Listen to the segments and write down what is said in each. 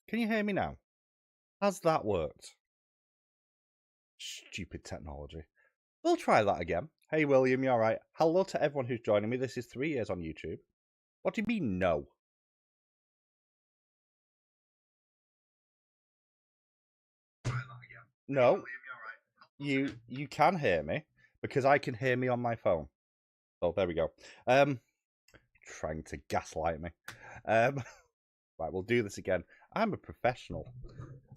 Can you hear me now? Has that worked? Stupid technology. We'll try that again. Hey, William, you alright? Hello to everyone who's joining me. This is 3 years on YouTube. What do you mean, no? No. You can hear me, because I can hear me on my phone. Oh, there we go. Trying to gaslight me. Right, we'll do this again. I'm a professional.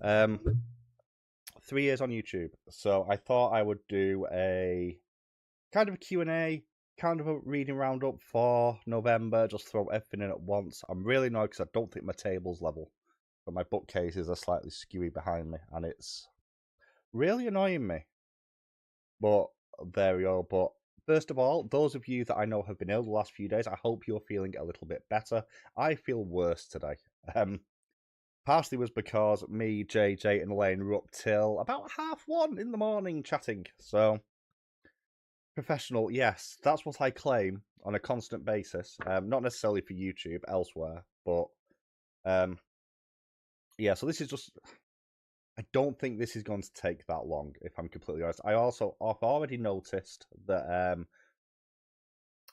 3 years on YouTube, so I thought I would do a kind of a Q&A, kind of a reading roundup for November, just throw everything in at once. I'm really annoyed because I don't think my table's level, but my bookcases are slightly skewy behind me, and it's really annoying me. But there we go. But first of all, those of you that I know have been ill the last few days, I hope you're feeling a little bit better. I feel worse today. Partially was because me, JJ, and Elaine were up till about 1:30 in the morning chatting. So, professional, yes, that's what I claim on a constant basis. Not necessarily for YouTube, elsewhere, but yeah. So this is just. I don't think this is going to take that long, if I'm completely honest. I've already noticed that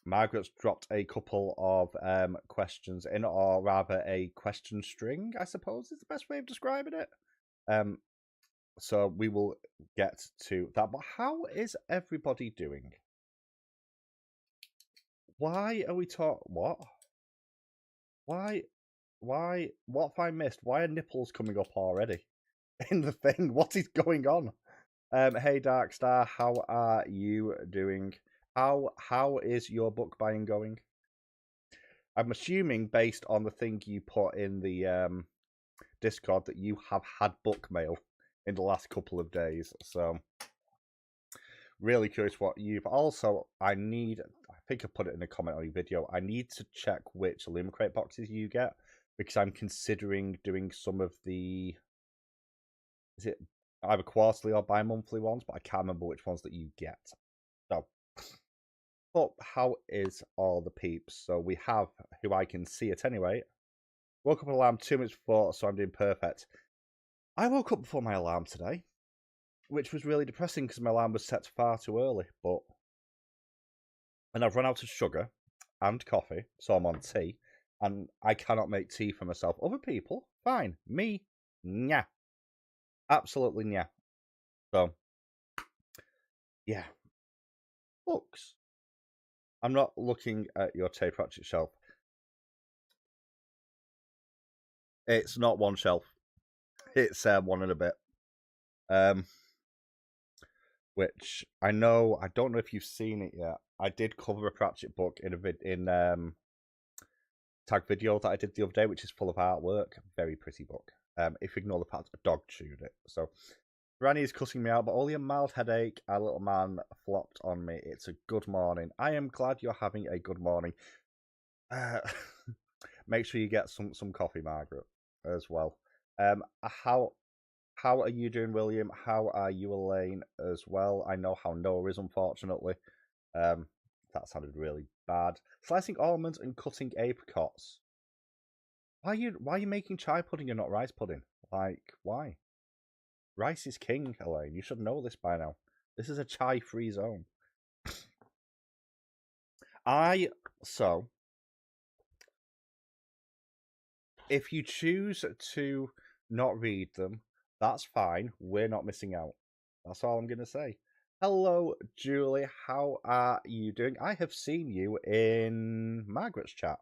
Margaret's dropped a couple of questions in, or rather a question string, I suppose is the best way of describing it. So we will get to that. But how is everybody doing? Why are we what? Why? What have I missed? Why are nipples coming up already in the thing? What is going on? Hey Darkstar, how are you doing? How is your book buying going? I'm assuming, based on the thing you put in the Discord, that you have had book mail in the last couple of days. So, really curious what you've. Also, I think I put it in a comment on your video. I need to check which Illumicrate boxes you get, because I'm considering doing some of the. Is it either quarterly or bi-monthly ones? But I can't remember which ones that you get. So. But how is all the peeps? So we have, who I can see at any rate. Woke up at alarm 2 minutes before, so I'm doing perfect. I woke up before my alarm today, which was really depressing because my alarm was set far too early. And I've run out of sugar and coffee, so I'm on tea, and I cannot make tea for myself. Other people, fine. Me, nah. Absolutely nah. So, yeah. Books. I'm not looking at your tape ratchet shelf. It's not one shelf. It's one and a bit. Which I know. I don't know if you've seen it yet. I did cover a Pratchett book in a tag video that I did the other day, which is full of artwork. Very pretty book. If you ignore the part, a dog chewed it. So Granny is cussing me out, but only a mild headache. Our little man flopped on me. It's a good morning. I am glad you're having a good morning. Make sure you get some coffee, Margaret, as well. How are you doing, William? How are you, Elaine, as well? I know how Noah is, unfortunately. That sounded really bad. Slicing almonds and cutting apricots. Why are you making chai pudding and not rice pudding? Like, why? Rice is king, Elaine. You should know this by now. This is a chai-free zone. If you choose to not read them, that's fine. We're not missing out. That's all I'm going to say. Hello, Julie. How are you doing? I have seen you in Margaret's chat,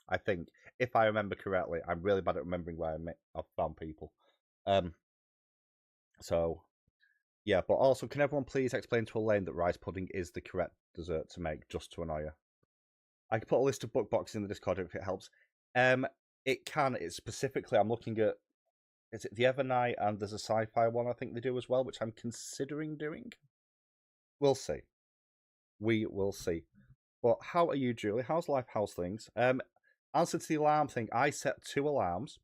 I think, if I remember correctly. I'm really bad at remembering where I've found people. So, yeah. But also, can everyone please explain to Elaine that rice pudding is the correct dessert to make, just to annoy her? I can put a list of book boxes in the Discord if it helps. It can. It's specifically, I'm looking at, is it the Evernight, and there's a sci-fi one I think they do as well, which I'm considering doing. We'll see. We will see. But how are you, Julie? How's life? How's things? Answer to the alarm thing. I set 2 alarms.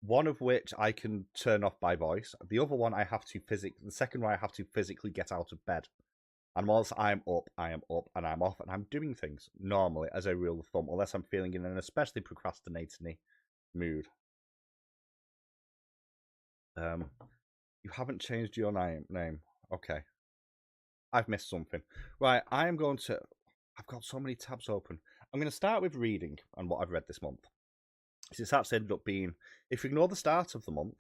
One of which I can turn off by voice. The other one I have to the second one I have to physically get out of bed. And once I'm up, I am up, and I'm off, and I'm doing things normally, as a rule of thumb, unless I'm feeling in an especially procrastinating mood. You haven't changed your name. Okay. I've missed something. Right, I've got so many tabs open. I'm going to start with reading and what I've read this month. It's actually ended up being, if you ignore the start of the month,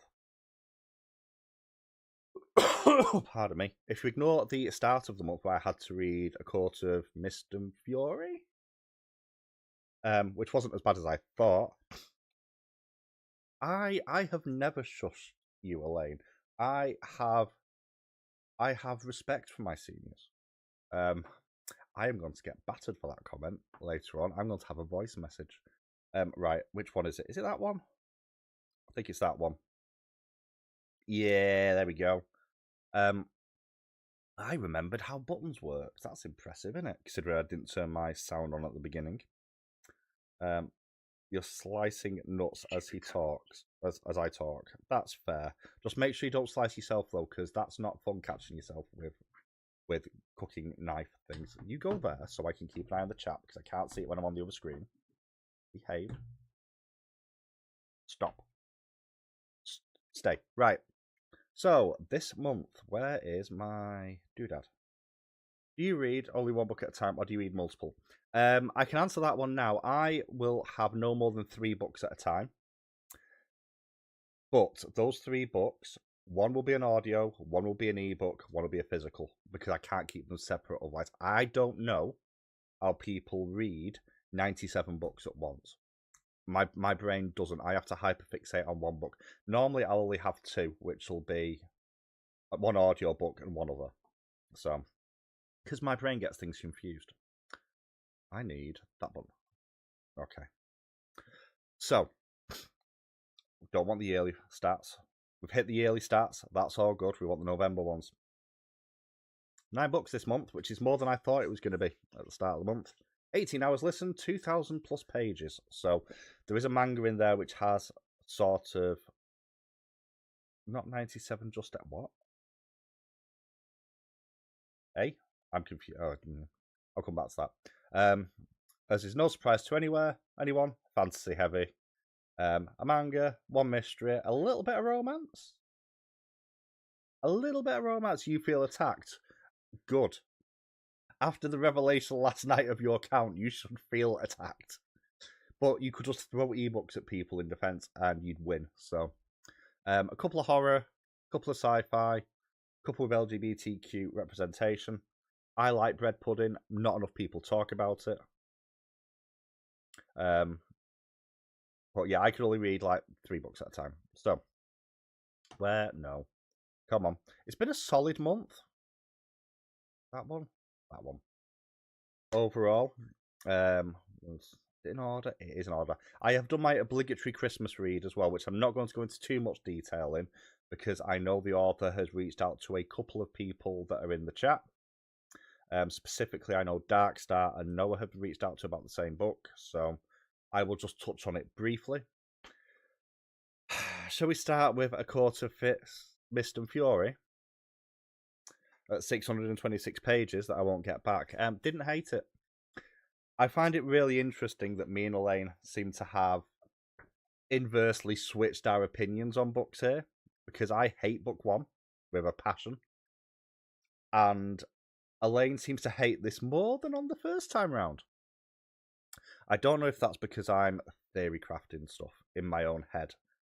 pardon me, if you ignore the start of the month where I had to read A Court of Mist and Fury, which wasn't as bad as I thought, I have never shushed you, Elaine. I have respect for my seniors. I am going to get battered for that comment later on. I'm going to have a voice message. Right, which one is it? Is it that one? I think it's that one. Yeah, there we go. I remembered how buttons work. That's impressive, isn't it? Considering I didn't turn my sound on at the beginning. You're slicing nuts as he talks, as I talk. That's fair. Just make sure you don't slice yourself, though, because that's not fun catching yourself with cooking knife things. You go there so I can keep an eye on the chat, because I can't see it when I'm on the other screen. Behave. Stop. Stay. Right. So, this month, where is my doodad? Do you read only one book at a time, or do you read multiple? I can answer that one now. I will have no more than 3 books at a time. But those 3 books, one will be an audio, one will be an ebook, one will be a physical, because I can't keep them separate otherwise. I don't know how people read 97 books at once. My brain doesn't. I have to hyperfixate on one book. Normally, I'll only have 2, which will be one audio book and one other. So, because my brain gets things confused. I need that one. Okay. So, don't want the yearly stats. We've hit the yearly stats. That's all good. We want the November ones. 9 books this month, which is more than I thought it was going to be at the start of the month. 18 hours listened, 2,000 plus pages. So there is a manga in there which has sort of not 97, just at what? Hey, I'm confused. Oh, I'll come back to that. As is no surprise to anyone, fantasy heavy. A manga, 1 mystery, a little bit of romance. You feel attacked. Good. After the revelation last night of your account, you should feel attacked. But you could just throw ebooks at people in defense and you'd win. So, a couple of horror, a couple of sci-fi, a couple of LGBTQ representation. I like bread pudding. Not enough people talk about it. But yeah, I could only read like 3 books at a time. So, no. Come on. It's been a solid month. That one. Overall, in order? It is in order. I have done my obligatory Christmas read as well, which I'm not going to go into too much detail in, because I know the author has reached out to a couple of people that are in the chat. Specifically, I know Darkstar and Noah have reached out to about the same book, so I will just touch on it briefly. Shall we start with A Court of Mist and Fury? At 626 pages that I won't get back. Didn't hate it. I find it really interesting that me and Elaine seem to have inversely switched our opinions on books here, because I hate book 1 with a passion, and Elaine seems to hate this more than on the first time round. I don't know if that's because I'm theory crafting stuff in my own head,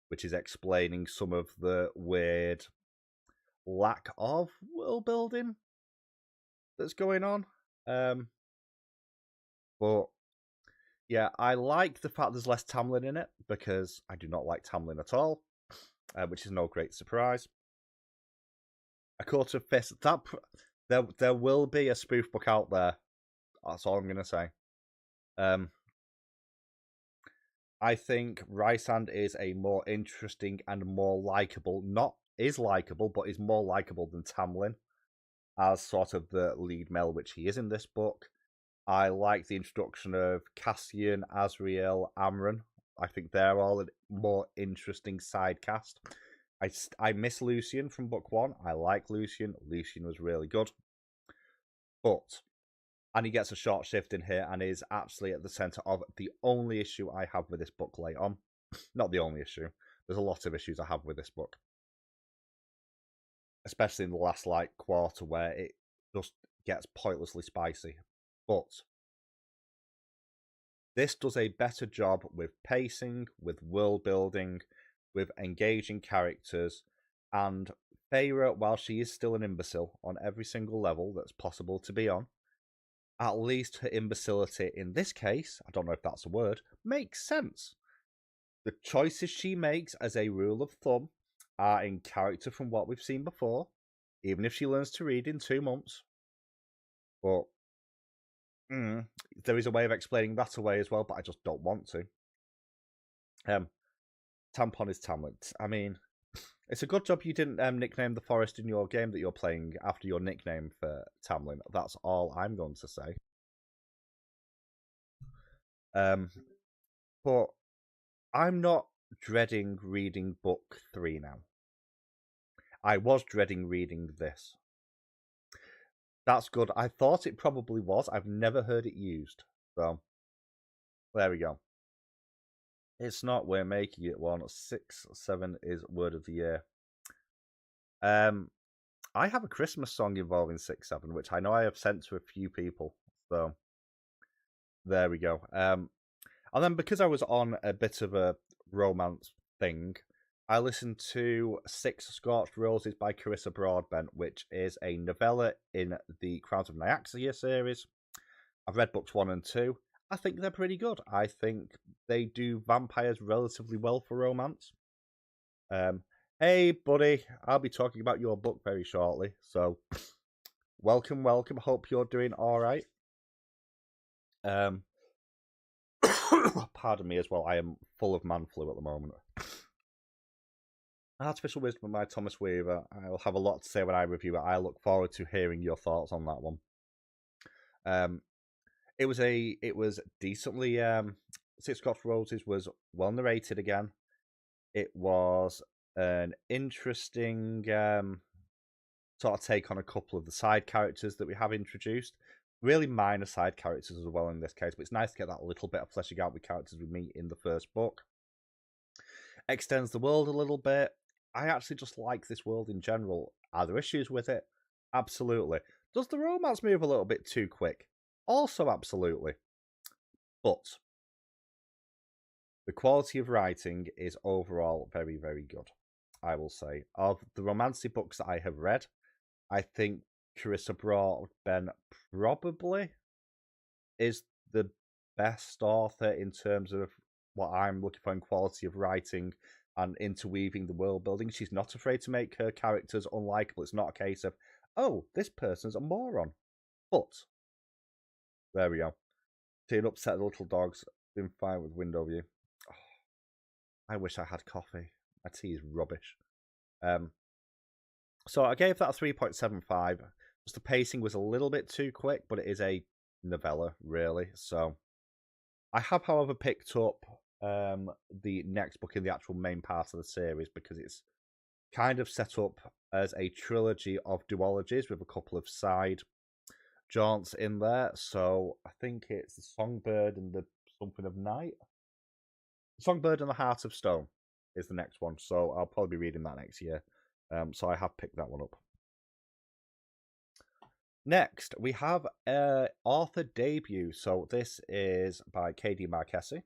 which is explaining some of the weird lack of world building that's going on. But yeah, I like the fact there's less Tamlin in it, because I do not like Tamlin at all, which is no great surprise. A Court of Fist, there will be a spoof book out there. That's all I'm going to say. I think Rysand is a more interesting and more likable, but is more likable than Tamlin as sort of the lead male, which he is in this book. I like the introduction of Cassian, Azriel, Amron. I think they're all a more interesting side cast. I miss Lucian from book 1. I like Lucian. Lucian was really good. And he gets a short shift in here and is actually at the centre of the only issue I have with this book later on. Not the only issue. There's a lot of issues I have with this book. especially in the last like quarter where it just gets pointlessly spicy. But this does a better job with pacing, with world building, with engaging characters, and Feyre, while she is still an imbecile on every single level that's possible to be on, at least her imbecility in this case, I don't know if that's a word, makes sense. The choices she makes as a rule of thumb are in character from what we've seen before, even if she learns to read in 2 months. But there is a way of explaining that away as well, but I just don't want to. Tampon is Tamlin. I mean, it's a good job you didn't nickname the forest in your game that you're playing after your nickname for Tamlin. That's all I'm going to say. But I'm not dreading reading book 3 now. I was dreading reading this. That's good. I thought it probably was. I've never heard it used. So, there we go. It's not. We're making it one. 6, 7 is word of the year. I have a Christmas song involving 6, 7, which I know I have sent to a few people. So, there we go. And then because I was on a bit of a romance thing, I listened to 6 Scorched Roses by Carissa Broadbent, which is a novella in the Crowns of Nyaxia series. I've read books 1 and 2. I think they're pretty good. I think they do vampires relatively well for romance. Hey, buddy, I'll be talking about your book very shortly. So, welcome. Hope you're doing all right. Pardon me as well. I am full of man flu at the moment. Artificial Wisdom by Thomas Weaver. I'll have a lot to say when I review it. I look forward to hearing your thoughts on that one. It was decently. 6 Scorched Roses was well narrated again. It was an interesting sort of take on a couple of the side characters that we have introduced. Really minor side characters as well in this case, but it's nice to get that little bit of fleshing out with characters we meet in the first book. Extends the world a little bit. I actually just like this world in general. Are there issues with it? Absolutely. Does the romance move a little bit too quick? Also absolutely. But the quality of writing is overall very, very good, I will say. Of the romantic books that I have read, I think Carissa Broadbent probably is the best author in terms of what I'm looking for in quality of writing and interweaving the world building. She's not afraid to make her characters unlikable. It's not a case of, oh, this person's a moron. But there we go. Seeing upset the little dogs, doing fine with window view. Oh, I wish I had coffee. My tea is rubbish. So I gave that a 3.75. Just the pacing was a little bit too quick, but it is a novella, really. So I have, however, picked up the next book in the actual main part of the series because it's kind of set up as a trilogy of duologies with a couple of side jaunts in there. So I think it's The Songbird and the Something of Night. The Songbird and the Heart of Stone is the next one. So I'll probably be reading that next year. So I have picked that one up. Next, we have an author debut. So this is by K.D. Marquesi.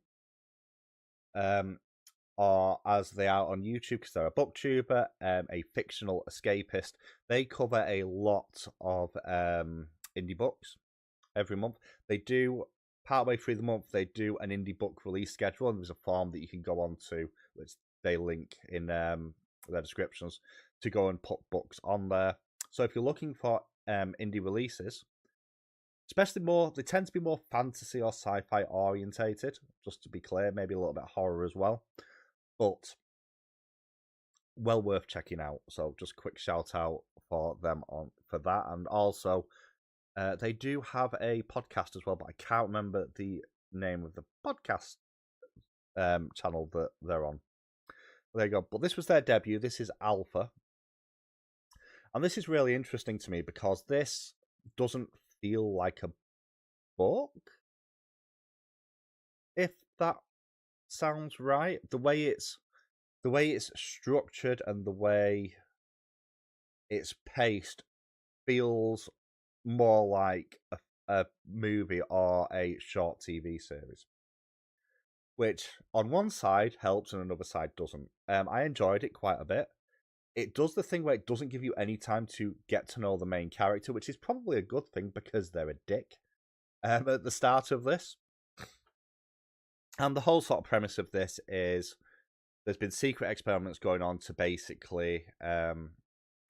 Or as they are on YouTube, because they're a booktuber, a fictional escapist. They cover a lot of indie books every month. They do, partway through the month, they do an indie book release schedule, and there's a form that you can go on to, which they link in their descriptions, to go and put books on there. So if you're looking for indie releases, especially they tend to be more fantasy or sci-fi orientated, just to be clear, maybe a little bit of horror as well, but well worth checking out. So just quick shout out for them for that. And also they do have a podcast as well, but I can't remember the name of the podcast channel that they're on. There you go. But this was their debut. This is Alpha. And this is really interesting to me because this doesn't feel like a book, if that sounds right. The way it's structured and the way its paced feels more like a movie or a short TV series, which on one side helps and another side doesn't. I enjoyed it quite a bit. It does the thing where it doesn't give you any time to get to know the main character, which is probably a good thing because they're a dick at the start of this. And the whole sort of premise of this is there's been secret experiments going on to basically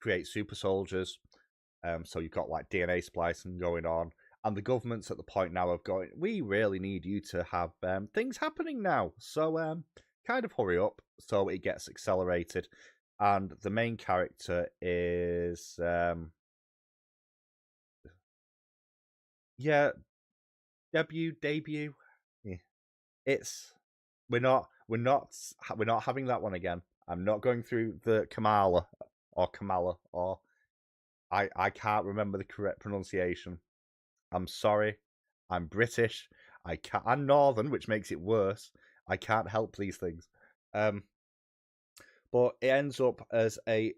create super soldiers. So you've got like DNA splicing going on. And the government's at the point now of going, we really need you to have things happening now. So kind of hurry up so it gets accelerated. And the main character is debut. Yeah. It's we're not having that one again. I'm not going through the Kamala or I can't remember the correct pronunciation. I'm sorry. I'm British. I'm Northern, which makes it worse. I can't help these things. But it ends up as it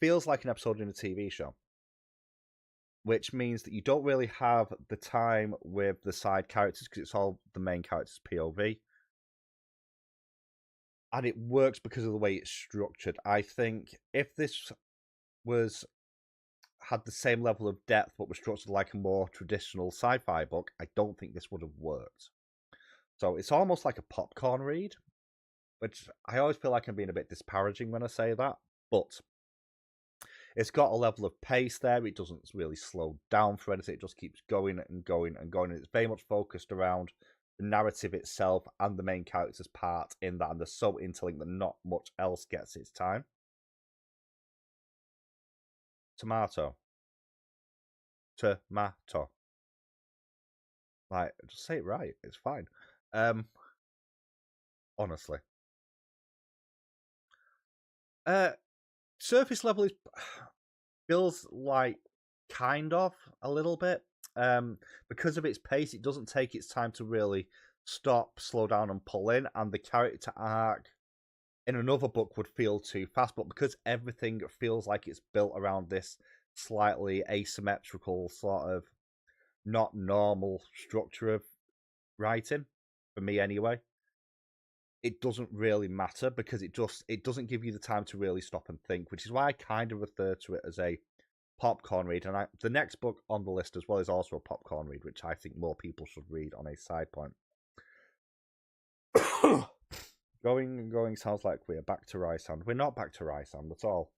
feels like an episode in a TV show, which means that you don't really have the time with the side characters because it's all the main character's POV. And it works because of the way it's structured. I think if this had the same level of depth but was structured like a more traditional sci-fi book, I don't think this would have worked. So it's almost like a popcorn read, which I always feel like I'm being a bit disparaging when I say that, but it's got a level of pace there. It doesn't really slow down for anything. It just keeps going and going and going. And it's very much focused around the narrative itself and the main character's part in that. And they're so interlinked that not much else gets its time. Tomato. Like, just say it right. It's fine. Honestly. Surface level feels like kind of a little bit. Because of its pace, it doesn't take its time to really stop, slow down, and pull in, and the character arc in another book would feel too fast, but because everything feels like it's built around this slightly asymmetrical sort of not normal structure of writing, for me anyway, it doesn't really matter because it doesn't give you the time to really stop and think, which is why I kind of refer to it as a popcorn read. And the next book on the list as well is also a popcorn read, which I think more people should read on a side point. Going and going sounds like we're back to Rysand. We're not back to Rysand at all.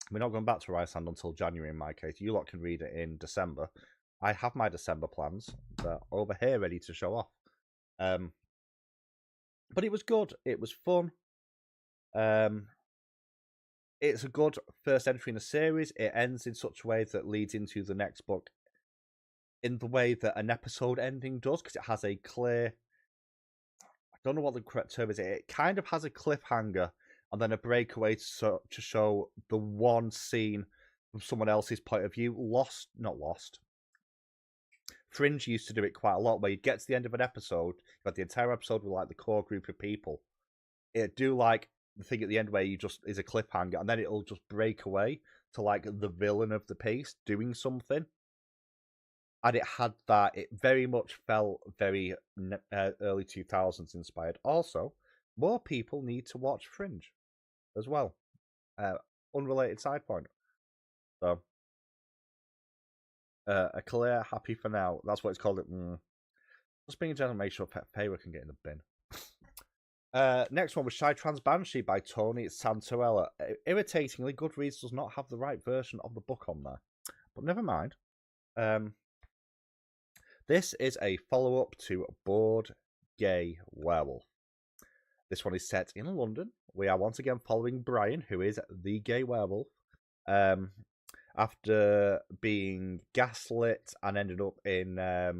We're not going back to Rysand until January in my case. You lot can read it in December. I have my December plans. They're over here ready to show off. But it was good. It was fun. It's a good first entry in the series. It ends in such a way that leads into the next book in the way that an episode ending does, because it has a clear... I don't know what the correct term is. It kind of has a cliffhanger and then a breakaway to show the one scene from someone else's point of view. Not Lost. Fringe used to do it quite a lot, where you'd get to the end of an episode, you've got the entire episode with like the core group of people. It'd do like the thing at the end where you just is a cliffhanger, and then it'll just break away to like the villain of the piece doing something. And it had that. It very much felt very early 2000s inspired. Also, more people need to watch Fringe as well. Unrelated side point. So, a clear happy for now. That's what it's called. Just being a gentleman, make sure Pet Favor can get in the bin. Next one was Shy Trans Banshee by Tony Santorella. Irritatingly, Goodreads does not have the right version of the book on there. But never mind. This is a follow-up to Bored Gay Werewolf. This one is set in London. We are once again following Brian, who is the gay werewolf, after being gaslit and ended up in a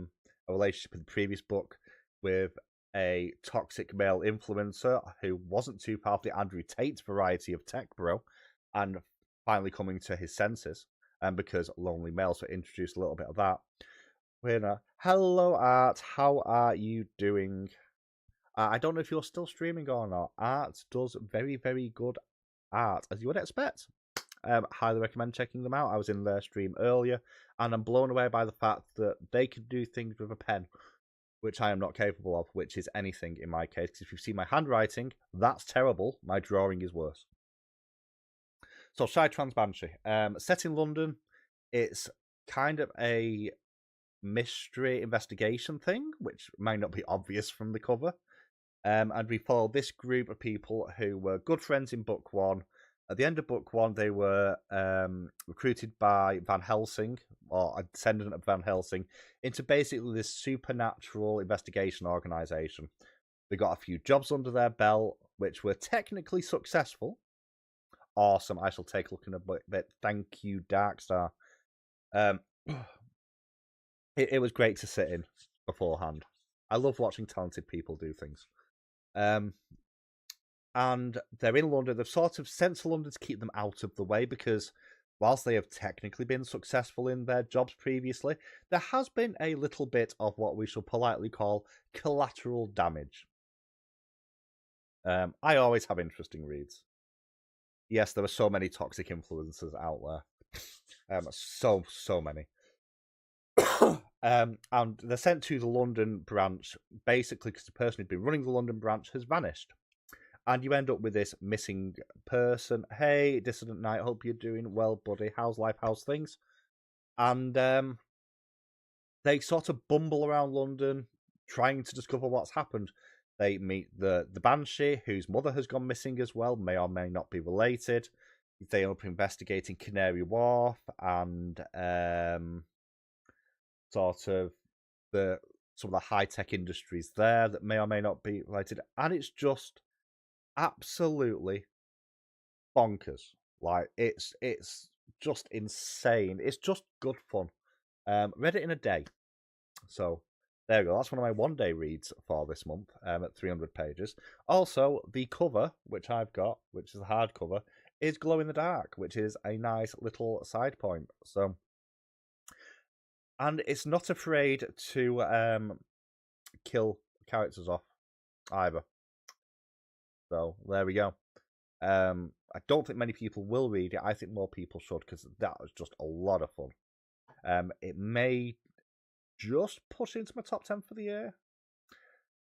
relationship in the previous book with a toxic male influencer who wasn't too far off the Andrew Tate variety of tech bro, and finally coming to his senses, because lonely males were introduced a little bit of that. Hello, Art. How are you doing? I don't know if you're still streaming or not. Art does very, very good art, as you would expect. highly recommend checking them out. I was in their stream earlier, and I'm blown away by the fact that they can do things with a pen, which I am not capable of, which is anything in my case. Because if you see my handwriting, that's terrible. My drawing is worse. So, Shy Trans Banshee. Set in London, it's kind of a mystery investigation thing, which might not be obvious from the cover. And we follow this group of people who were good friends in book one. At the end of book one, they were recruited by Van Helsing, or a descendant of Van Helsing, into basically this supernatural investigation organization. They got a few jobs under their belt, which were technically successful. Awesome. I shall take a look in a bit. Thank you, Darkstar. It was great to sit in beforehand. I love watching talented people do things. And they're in London. They've sort of sent to London to keep them out of the way, because whilst they have technically been successful in their jobs previously, there has been a little bit of what we shall politely call collateral damage. I always have interesting reads. Yes, there are so many toxic influences out there. So many. And they're sent to the London branch, basically because the person who'd been running the London branch has vanished. And you end up with this missing person. Hey, Dissident Knight, hope you're doing well, buddy. How's life? How's things? And they sort of bumble around London, trying to discover what's happened. They meet the Banshee, whose mother has gone missing as well, may or may not be related. They end up investigating Canary Wharf and sort of some of the high-tech industries there that may or may not be related. And it's just absolutely bonkers. Like, it's just insane. It's just good fun. Read it in a day. So there you go. That's one of my one-day reads for this month at 300 pages. Also, the cover, which I've got, which is a hardcover, is Glow in the Dark, which is a nice little side point. So, and it's not afraid to kill characters off either. So there we go. I don't think many people will read it. I think more people should, because that was just a lot of fun. It may just push into my top 10 for the year.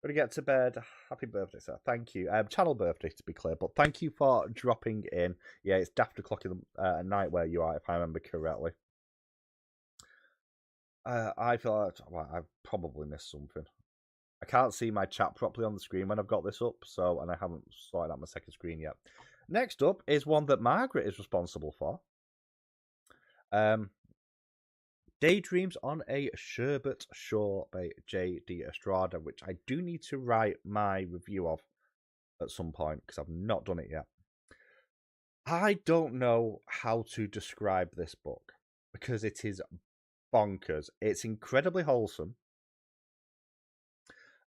Gonna get to bed. Happy birthday, sir. Thank you. Channel birthday, to be clear, but thank you for dropping in. Yeah, it's daft o'clock in the night where you are, if I remember correctly. I feel like I've probably missed something. I can't see my chat properly on the screen when I've got this up, and I haven't sorted out my second screen yet. Next up is one that Margaret is responsible for. Daydreams on a Sherbet Shore by J.D. Estrada, which I do need to write my review of at some point, because I've not done it yet. I don't know how to describe this book, because it is bonkers. It's incredibly wholesome.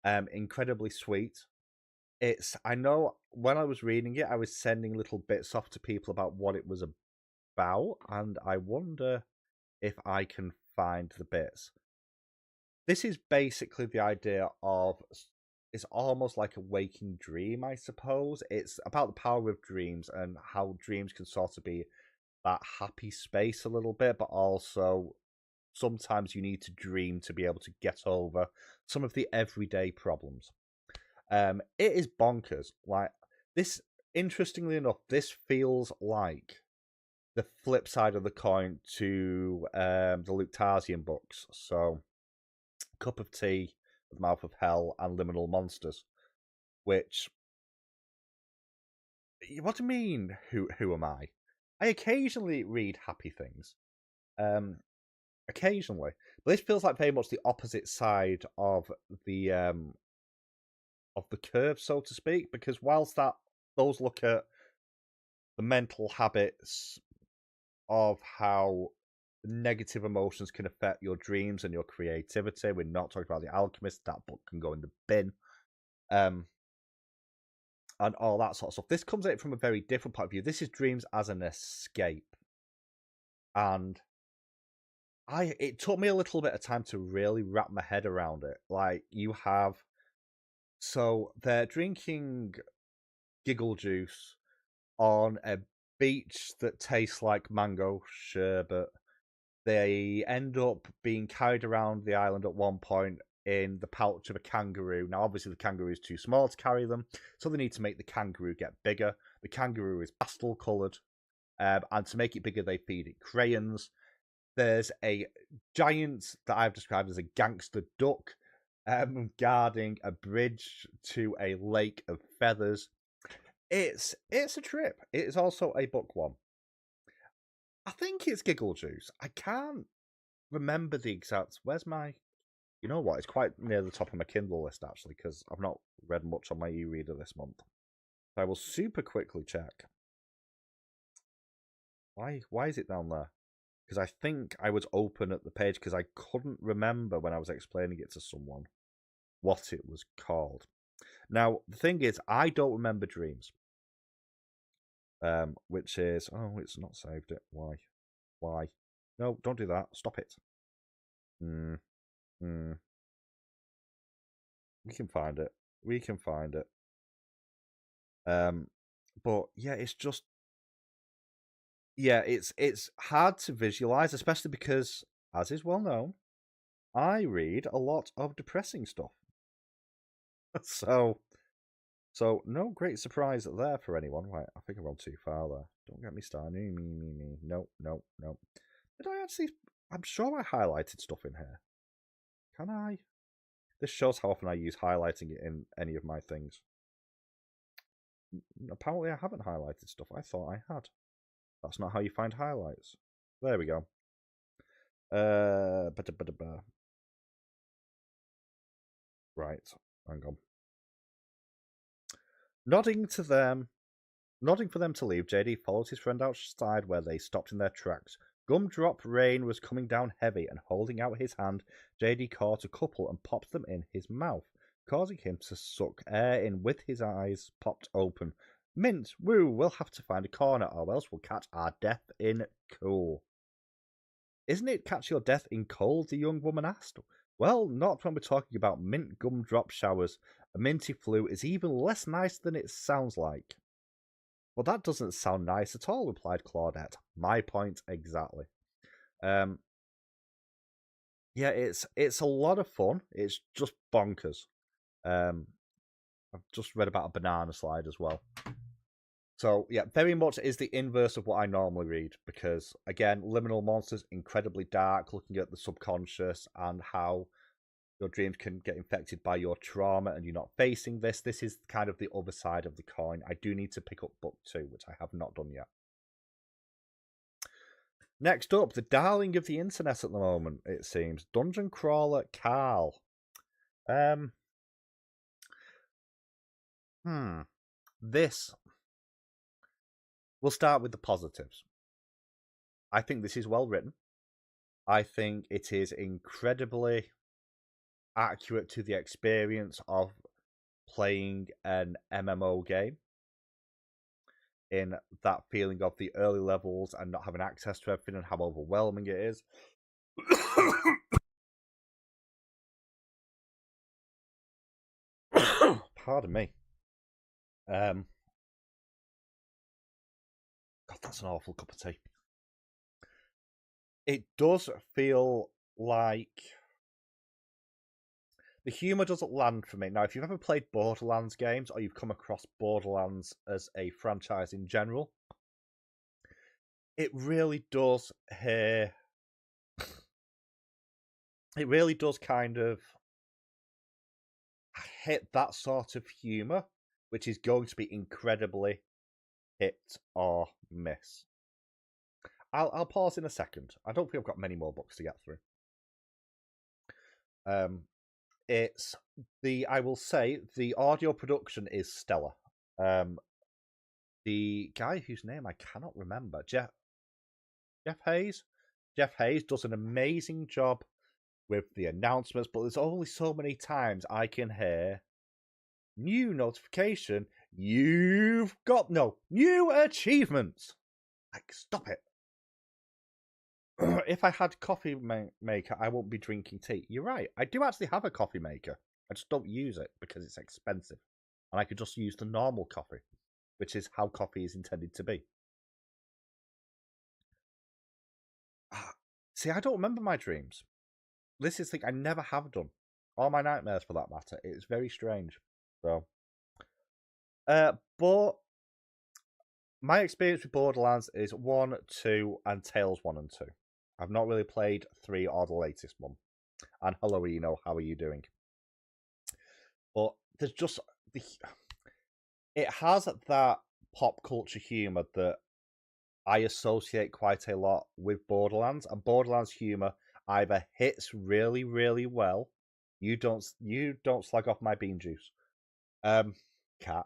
Incredibly sweet. I know when I was reading it, I was sending little bits off to people about what it was about, and I wonder if I can find the bits. This is basically the idea of, it's almost like a waking dream, I suppose. It's about the power of dreams and how dreams can sort of be that happy space a little bit, but also sometimes you need to dream to be able to get over some of the everyday problems. It is bonkers. Like, this, interestingly enough, this feels like the flip side of the coin to the Luke Tarzian books. So, Cup of Tea, The Mouth of Hell, and Liminal Monsters. Which, what do you mean? Who am I? I occasionally read happy things. Occasionally, but this feels like very much the opposite side of the curve, so to speak. Because whilst those look at the mental habits of how negative emotions can affect your dreams and your creativity, we're not talking about The Alchemist. That book can go in the bin, and all that sort of stuff. This comes at it from a very different point of view. This is dreams as an escape, and it took me a little bit of time to really wrap my head around it. Like, so they're drinking giggle juice on a beach that tastes like mango sherbet. They end up being carried around the island at one point in the pouch of a kangaroo. Now, obviously, the kangaroo is too small to carry them, so they need to make the kangaroo get bigger. The kangaroo is pastel coloured, and to make it bigger, they feed it crayons. There's a giant that I've described as a gangster duck guarding a bridge to a lake of feathers. It's a trip. It is also a book one. I think it's Giggle Juice. I can't remember the exact. Where's my? You know what? It's quite near the top of my Kindle list actually, because I've not read much on my e-reader this month. So I will super quickly check. Why is it down there? Because I think I was open at the page because I couldn't remember when I was explaining it to someone what it was called. Now the thing is, I don't remember dreams. Which is it's not saved it. Why? No, don't do that. Stop it. We can find it. But yeah, it's just it's hard to visualize, especially because, as is well known, I read a lot of depressing stuff. So no great surprise there for anyone. Right, I think I've gone too far there. Don't get me started. Me. No. Did I actually? I'm sure I highlighted stuff in here. Can I? This shows how often I use highlighting it in any of my things. Apparently I haven't highlighted stuff. I thought I had. That's not how you find highlights. There we go. Right, hang on. Nodding for them to leave, JD followed his friend outside where they stopped in their tracks. Gumdrop rain was coming down heavy, and holding out his hand, JD caught a couple and popped them in his mouth, causing him to suck air in with his eyes popped open. Mint, woo, we'll have to find a corner, or else we'll catch our death in cool. Isn't it catch your death in cold? The young woman asked. Well, not when we're talking about mint gumdrop showers. A minty flu is even less nice than it sounds like. Well, that doesn't sound nice at all, replied Claudette. My point exactly. Yeah, it's a lot of fun. It's just bonkers. I've just read about a banana slide as well. So, yeah, very much is the inverse of what I normally read because, again, Liminal Monsters, incredibly dark, looking at the subconscious and how your dreams can get infected by your trauma and you're not facing this. This is kind of the other side of the coin. I do need to pick up book 2, which I have not done yet. Next up, the darling of the internet at the moment, it seems, Dungeon Crawler Carl. This. We'll start with the positives. I think this is well written. I think it is incredibly accurate to the experience of playing an MMO game, in that feeling of the early levels and not having access to everything and how overwhelming it is. Pardon me. God, that's an awful cup of tea. It does feel like the humour doesn't land for me. Now, if you've ever played Borderlands games or you've come across Borderlands as a franchise in general, it really does it really does kind of hit that sort of humour, which is going to be incredibly hit or miss. I'll pause in a second. I don't think I've got many more books to get through. I will say the audio production is stellar. The guy whose name I cannot remember, Jeff Hayes. Jeff Hayes does an amazing job with the announcements, but there's only so many times I can hear new notification. You've got new achievements. Like, stop it. If I had coffee maker, I won't be drinking tea. You're right. I do actually have a coffee maker. I just don't use it because it's expensive. And I could just use the normal coffee, which is how coffee is intended to be. See, I don't remember my dreams. This is the thing I never have done. All my nightmares, for that matter. It's very strange. So, but my experience with Borderlands is 1, 2, and Tales 1 and 2. I've not really played 3 or the latest one. And hello, Eno, how are you doing? But there's just it has that pop culture humor that I associate quite a lot with Borderlands, and Borderlands humor either hits really, really well. You don't slag off my bean juice, cat,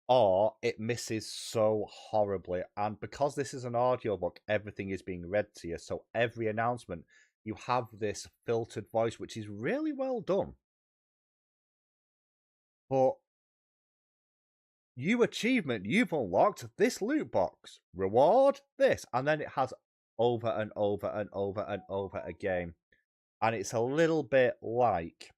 or it misses so horribly. And because this is an audiobook, everything is being read to you. So every announcement, you have this filtered voice, which is really well done. But you achievement, you've unlocked this loot box. Reward this. And then it has over and over and over and over again. And it's a little bit like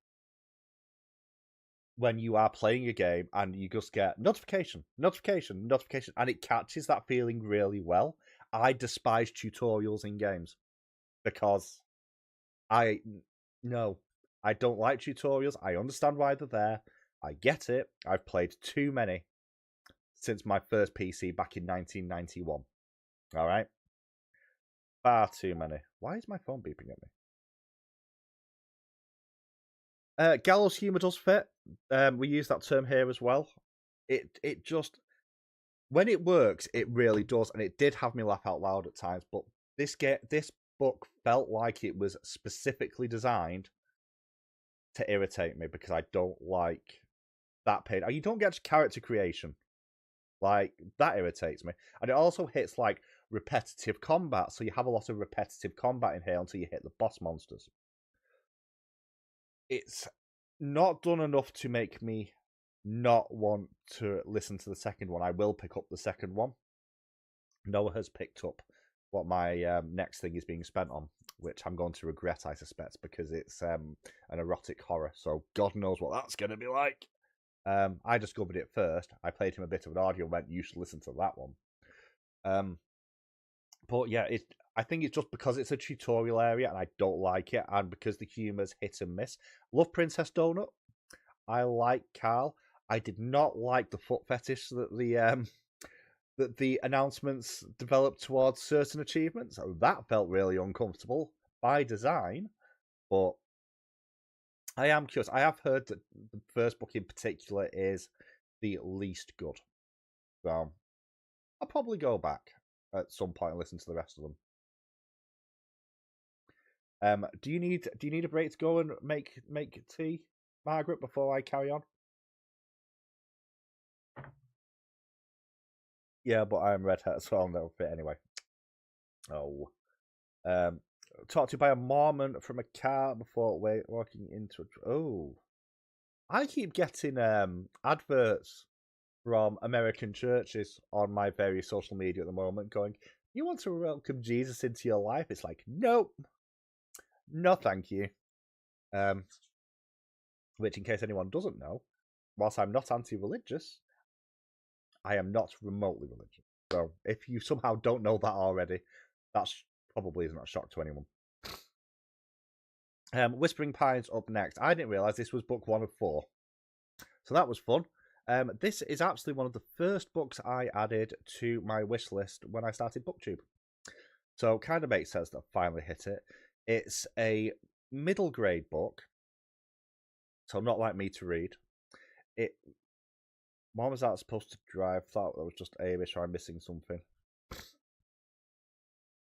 when you are playing a game and you just get notification, notification, notification, and it catches that feeling really well. I despise tutorials in games because I don't like tutorials. I understand why they're there. I get it. I've played too many since my first PC back in 1991. All right? Far too many. Why is my phone beeping at me? Gallows humor does fit. We use that term here as well. It just, when it works, it really does, and it did have me laugh out loud at times. But this book felt like it was specifically designed to irritate me because I don't like that pain. You don't get character creation. Like, that irritates me. And it also hits like repetitive combat, so you have a lot of repetitive combat in here until you hit the boss monsters. It's not done enough to make me not want to listen to the second one. I will pick up the second one. Noah has picked up what my next thing is being spent on, which I'm going to regret, I suspect, because it's an erotic horror, so God knows what that's going to be like. I discovered it first. I played him a bit of an audio and went, you should listen to that one. But yeah, I think it's just because it's a tutorial area and I don't like it, and because the humor's hit and miss. Love Princess Donut. I like Carl. I did not like the foot fetish that the announcements developed towards certain achievements. That felt really uncomfortable by design, but I am curious. I have heard that the first book in particular is the least good. So I'll probably go back at some point and listen to the rest of them. Do you need a break to go and make tea, Margaret, before I carry on? Yeah, but I am red hat, so I'll never fit anyway. Oh. Talked to by a Mormon from a car before walking into a... Oh. I keep getting adverts from American churches on my various social media at the moment going, you want to welcome Jesus into your life? It's like, nope. No, thank you. Which, in case anyone doesn't know, whilst I'm not anti-religious, I am not remotely religious. So if you somehow don't know that already, that's probably isn't a shock to anyone. Whispering Pines up next. I didn't realise this was book 1 of 4. So that was fun. This is actually one of the first books I added to my wish list when I started booktube. So kind of makes sense that I finally hit it. It's a middle grade book. So not like me to read. When was that supposed to drive? I thought that was just Amish, or I'm missing something.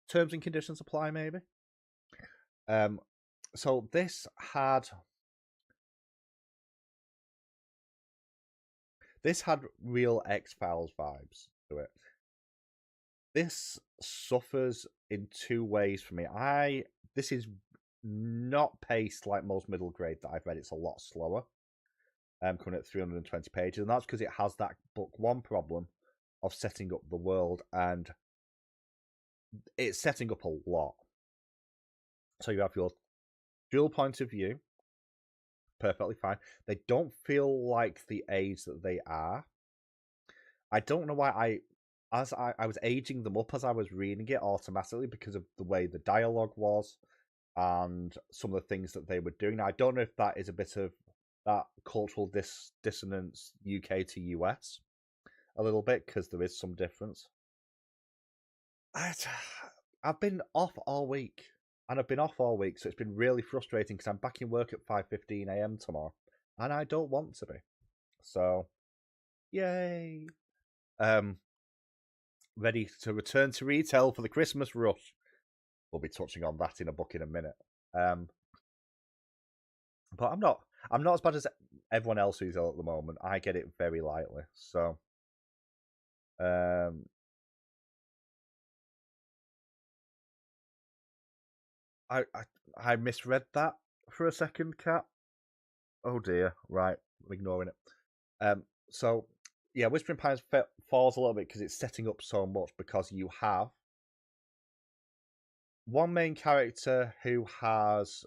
Terms and conditions apply, maybe. So this had real X-Files vibes to it. This suffers in two ways for me. This is not paced like most middle grade that I've read. It's a lot slower. Coming at 320 pages, and that's because it has that book 1 problem of setting up the world, and it's setting up a lot. So you have your dual point of view, perfectly fine. They don't feel like the age that they are. I don't know why as I was aging them up as I was reading it automatically because of the way the dialogue was and some of the things that they were doing. I don't know if that is a bit of that cultural dissonance UK to US a little bit, because there is some difference. I've been off all week, and I've been off all week, so it's been really frustrating because I'm back in work at 5:15 a.m. tomorrow, and I don't want to be. So, yay! Ready to return to retail for the Christmas rush. We'll be touching on that in a book in a minute. But I'm not as bad as everyone else who's ill at the moment. I get it very lightly. So, I misread that for a second, Cat. Oh dear. Right, I'm ignoring it. So yeah, Whispering Pines falls a little bit because it's setting up so much, because you have one main character who has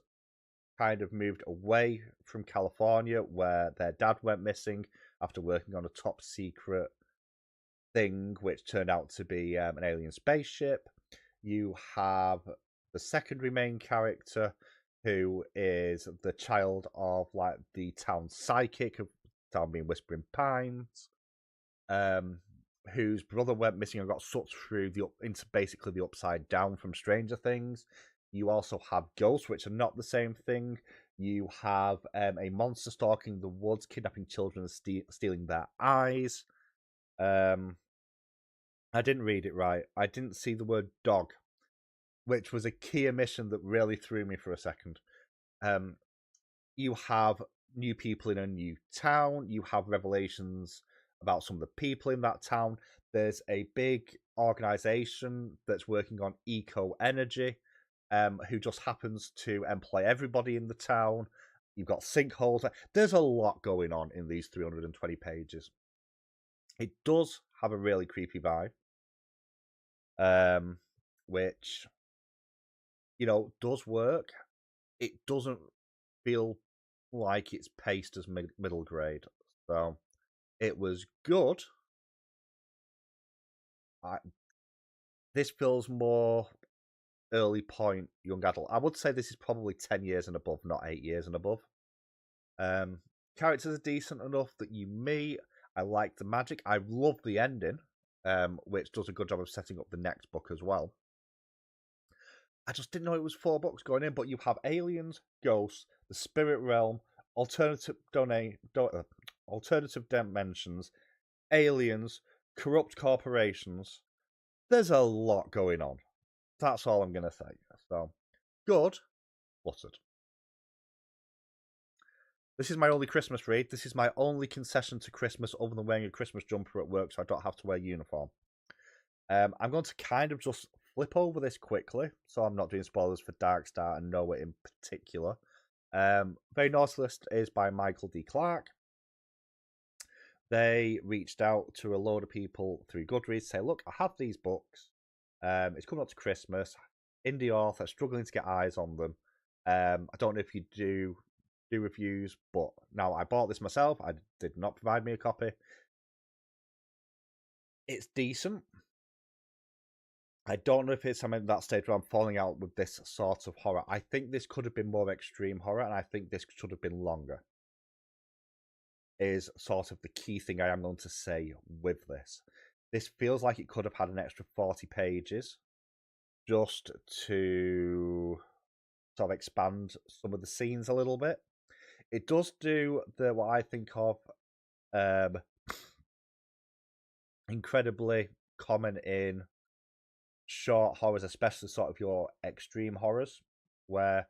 kind of moved away from California, where their dad went missing after working on a top secret thing, which turned out to be an alien spaceship. You have the secondary main character, who is the child of like the town psychic of town being Whispering Pines, whose brother went missing and got sucked through into basically the upside down from Stranger Things. You also have ghosts, which are not the same thing. You have a monster stalking the woods, kidnapping children and stealing their eyes. I didn't read it right. I didn't see the word dog, which was a key omission that really threw me for a second. You have new people in a new town. You have revelations about some of the people in that town. There's a big organization that's working on eco energy, who just happens to employ everybody in the town. You've got sinkholes. There's a lot going on in these 320 pages. It does have a really creepy vibe, which, does work. It doesn't feel like it's paced as middle grade. So it was good. This feels more early point young adult. I would say this is probably 10 years and above, not 8 years and above. Characters are decent enough that you meet. I like the magic. I love the ending, which does a good job of setting up the next book as well. I just didn't know it was 4 books going in, but you have aliens, ghosts, the spirit realm, alternative dimensions, aliens, corrupt corporations. There's a lot going on. That's all I'm going to say. So, good, buttered. This is my only Christmas read. This is my only concession to Christmas other than wearing a Christmas jumper at work so I don't have to wear uniform. I'm going to kind of just flip over this quickly, so I'm not doing spoilers for Dark Star and Noah in particular. Very Naughty List is by Michael D. Clarke. They reached out to a load of people through Goodreads to say, look, I have these books. It's coming up to Christmas. Indie author, struggling to get eyes on them. I don't know if you do reviews, but now I bought this myself. I did not provide me a copy. It's decent. I don't know if it's I'm in that stage where I'm falling out with this sort of horror. I think this could have been more extreme horror, and I think this should have been longer. Is sort of the key thing I am going to say with this. This feels like it could have had an extra 40 pages just to sort of expand some of the scenes a little bit. It does do what I think of incredibly common in short horrors, especially sort of your extreme horrors, where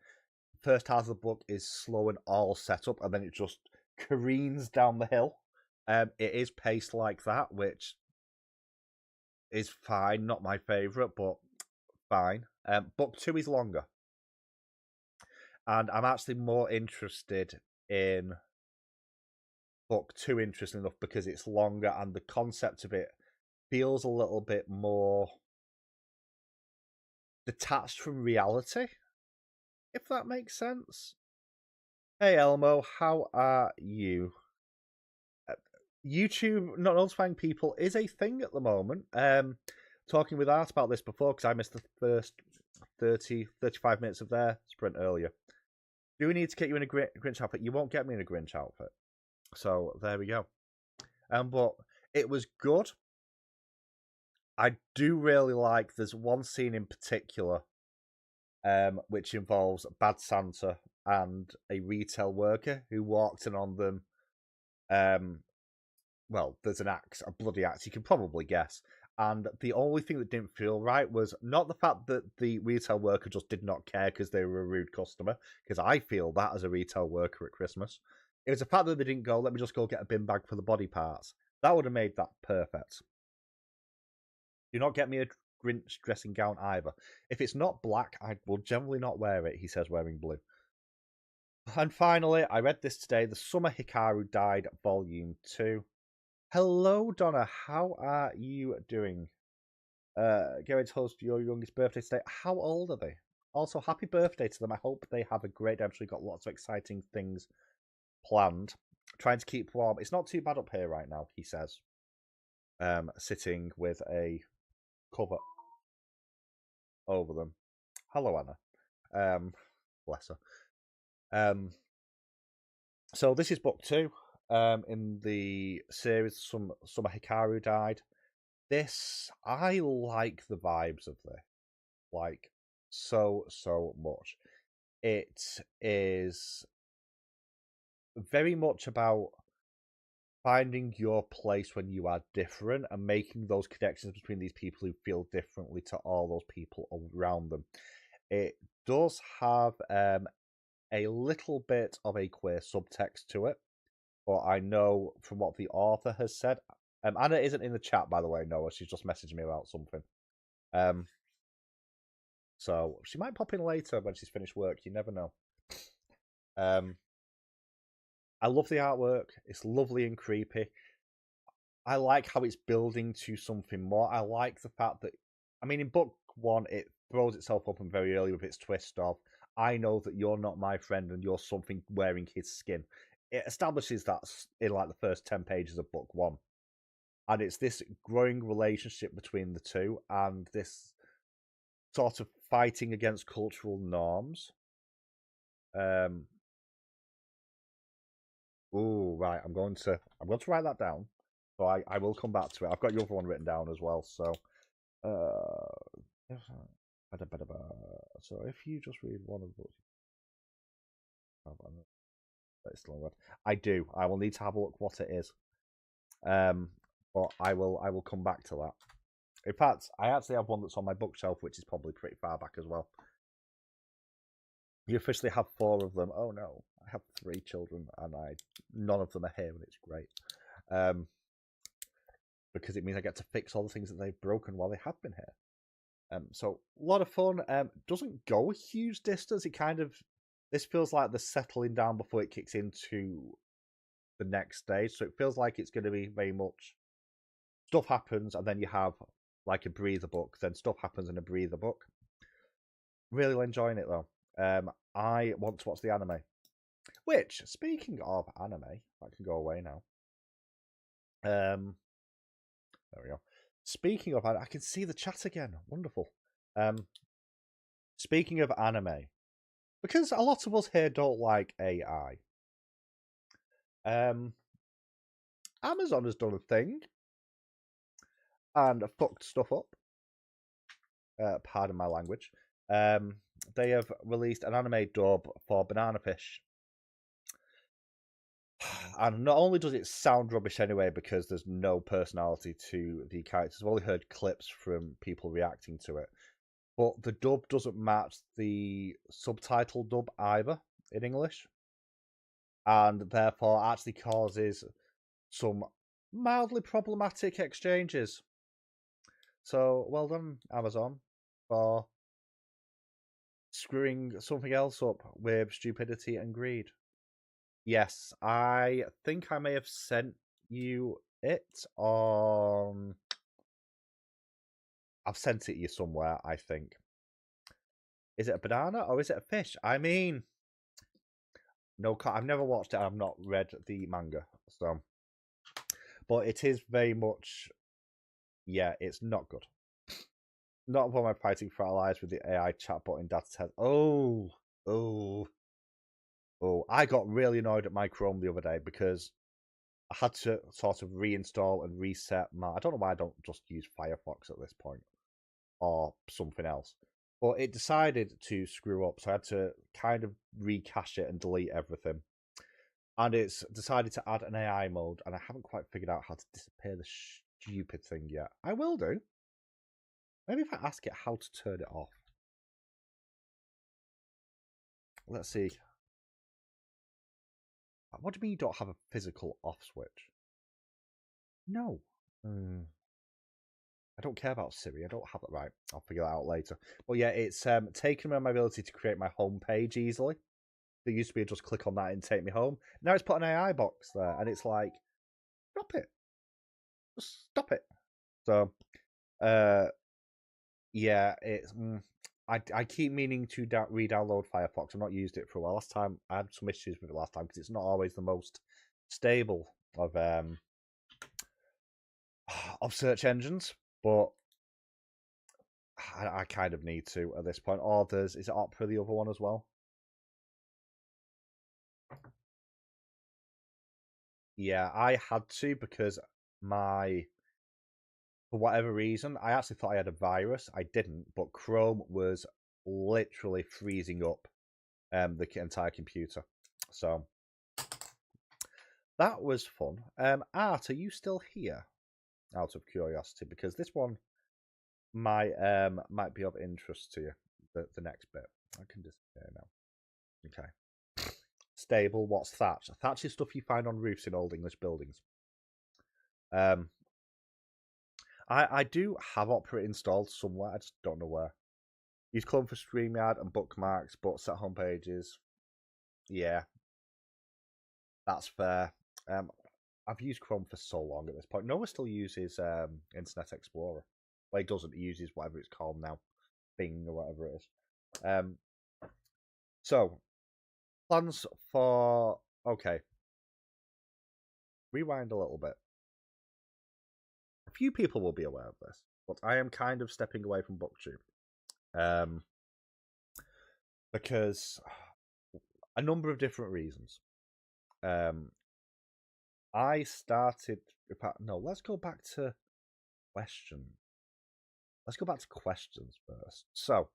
the first half of the book is slow and all set up, and then it just careens down the hill. It is paced like that, which is fine. Not my favourite, but fine. Book 2 is longer. And I'm actually more interested in book 2, interesting enough, because it's longer and the concept of it feels a little bit more detached from reality, if that makes sense. Hey Elmo, how are you? YouTube not notifying people is a thing at the moment. Talking with Art about this before, because I missed the first 35 minutes of their sprint earlier. Do we need to get you in a Grinch outfit? You won't get me in a Grinch outfit. So there we go. But it was good. I do really like, there's one scene in particular, which involves Bad Santa and a retail worker who walked in on them. Well, there's an axe, a bloody axe, you can probably guess. And the only thing that didn't feel right was not the fact that the retail worker just did not care because they were a rude customer, because I feel that as a retail worker at Christmas. It was the fact that they didn't go, let me just go get a bin bag for the body parts. That would have made that perfect. Do not get me a Grinch dressing gown either. If it's not black, I will generally not wear it, he says, wearing blue. And finally, I read this today, The Summer Hikaru Died, Volume 2. Hello, Donna. How are you doing? Get ready to host your youngest birthday today. How old are they? Also, happy birthday to them. I hope they have a great day. I'm sure you've got lots of exciting things planned. Trying to keep warm. It's not too bad up here right now, he says. Sitting with a cover over them. Hello, Anna. Bless her. So this is book 2. In the series, Summer Hikaru Died. This, I like the vibes of this, like, so much. It is very much about finding your place when you are different and making those connections between these people who feel differently to all those people around them. It does have a little bit of a queer subtext to it, but I know from what the author has said. Anna isn't in the chat, by the way, Noah. She's just messaging me about something. So she might pop in later when she's finished work. You never know. I love the artwork. It's lovely and creepy. I like how it's building to something more. I like the fact that, I mean, in book 1, it throws itself open very early with its twist of, I know that you're not my friend and you're something wearing his skin. It establishes that in like the first 10 pages of book 1. And it's this growing relationship between the two and this sort of fighting against cultural norms. Oh, right. I'm going to write that down. So I will come back to it. I've got your other one written down as well. So, so if you just read one of the books, I do. I will need to have a look what it is. But I will come back to that. In fact, I actually have one that's on my bookshelf, which is probably pretty far back as well. You officially have 4 of them. Oh no, I have 3 children, and none of them are here, and it's great. Because it means I get to fix all the things that they've broken while they have been here. So a lot of fun. Doesn't go a huge distance. It kind of, this feels like the settling down before it kicks into the next stage. So it feels like it's going to be very much stuff happens, and then you have like a breather book. Then stuff happens in a breather book. Really enjoying it though. I want to watch the anime. Which, speaking of anime, that can go away now. There we go. Speaking of, I can see the chat again. Wonderful. Speaking of anime, because a lot of us here don't like AI. Amazon has done a thing and fucked stuff up. Pardon my language. They have released an anime dub for Banana Fish. And not only does it sound rubbish anyway, because there's no personality to the characters, I've only heard clips from people reacting to it, but the dub doesn't match the subtitle dub either in English, and therefore actually causes some mildly problematic exchanges. So, well done, Amazon, for screwing something else up with stupidity and greed. Yes, I think I may have sent you it on... I've sent it you somewhere, I think. Is it a banana or is it a fish? I mean... No, I've never watched it. I've not read the manga. So, But it is very much, yeah, it's not good. Not when I'm fighting for allies with the AI chatbot in data test. Oh. I got really annoyed at my Chrome the other day because I had to sort of reinstall and reset my... I don't know why I don't just use Firefox at this point or something else. But it decided to screw up, so I had to kind of recache it and delete everything. And it's decided to add an AI mode, and I haven't quite figured out how to disappear the stupid thing yet. I will do. Maybe if I ask it how to turn it off. Let's see. What do you mean you don't have a physical off switch? No. I don't care about Siri. I don't have it right. I'll figure that out later. But yeah, it's taken away my ability to create my home page easily. There used to be just click on that and take me home. Now it's put an AI box there, and it's like, stop it. Just stop it. So, yeah, it's... I keep meaning to re-download Firefox. I've not used it for a while. Last time, I had some issues with it last time because it's not always the most stable of search engines, but I kind of need to at this point. Or is it Opera the other one as well? Yeah, I had to because for whatever reason, I actually thought I had a virus. I didn't, but Chrome was literally freezing up the entire computer. So that was fun. Art, are you still here? Out of curiosity, because this one might be of interest to you. The next bit. I can disappear now. Okay. Stable. What's thatch? Thatch is stuff you find on roofs in old English buildings. I do have Opera installed somewhere. I just don't know where. Use Chrome for StreamYard and bookmarks, but set home pages. Yeah, that's fair. I've used Chrome for so long at this point. Noah still uses Internet Explorer. Well, he doesn't. He uses whatever it's called now, Bing or whatever it is. So, plans for... Okay. Rewind a little bit. A few people will be aware of this, but I am kind of stepping away from booktube. Because a number of different reasons. I started... No, let's go back to questions. Let's go back to questions first. So,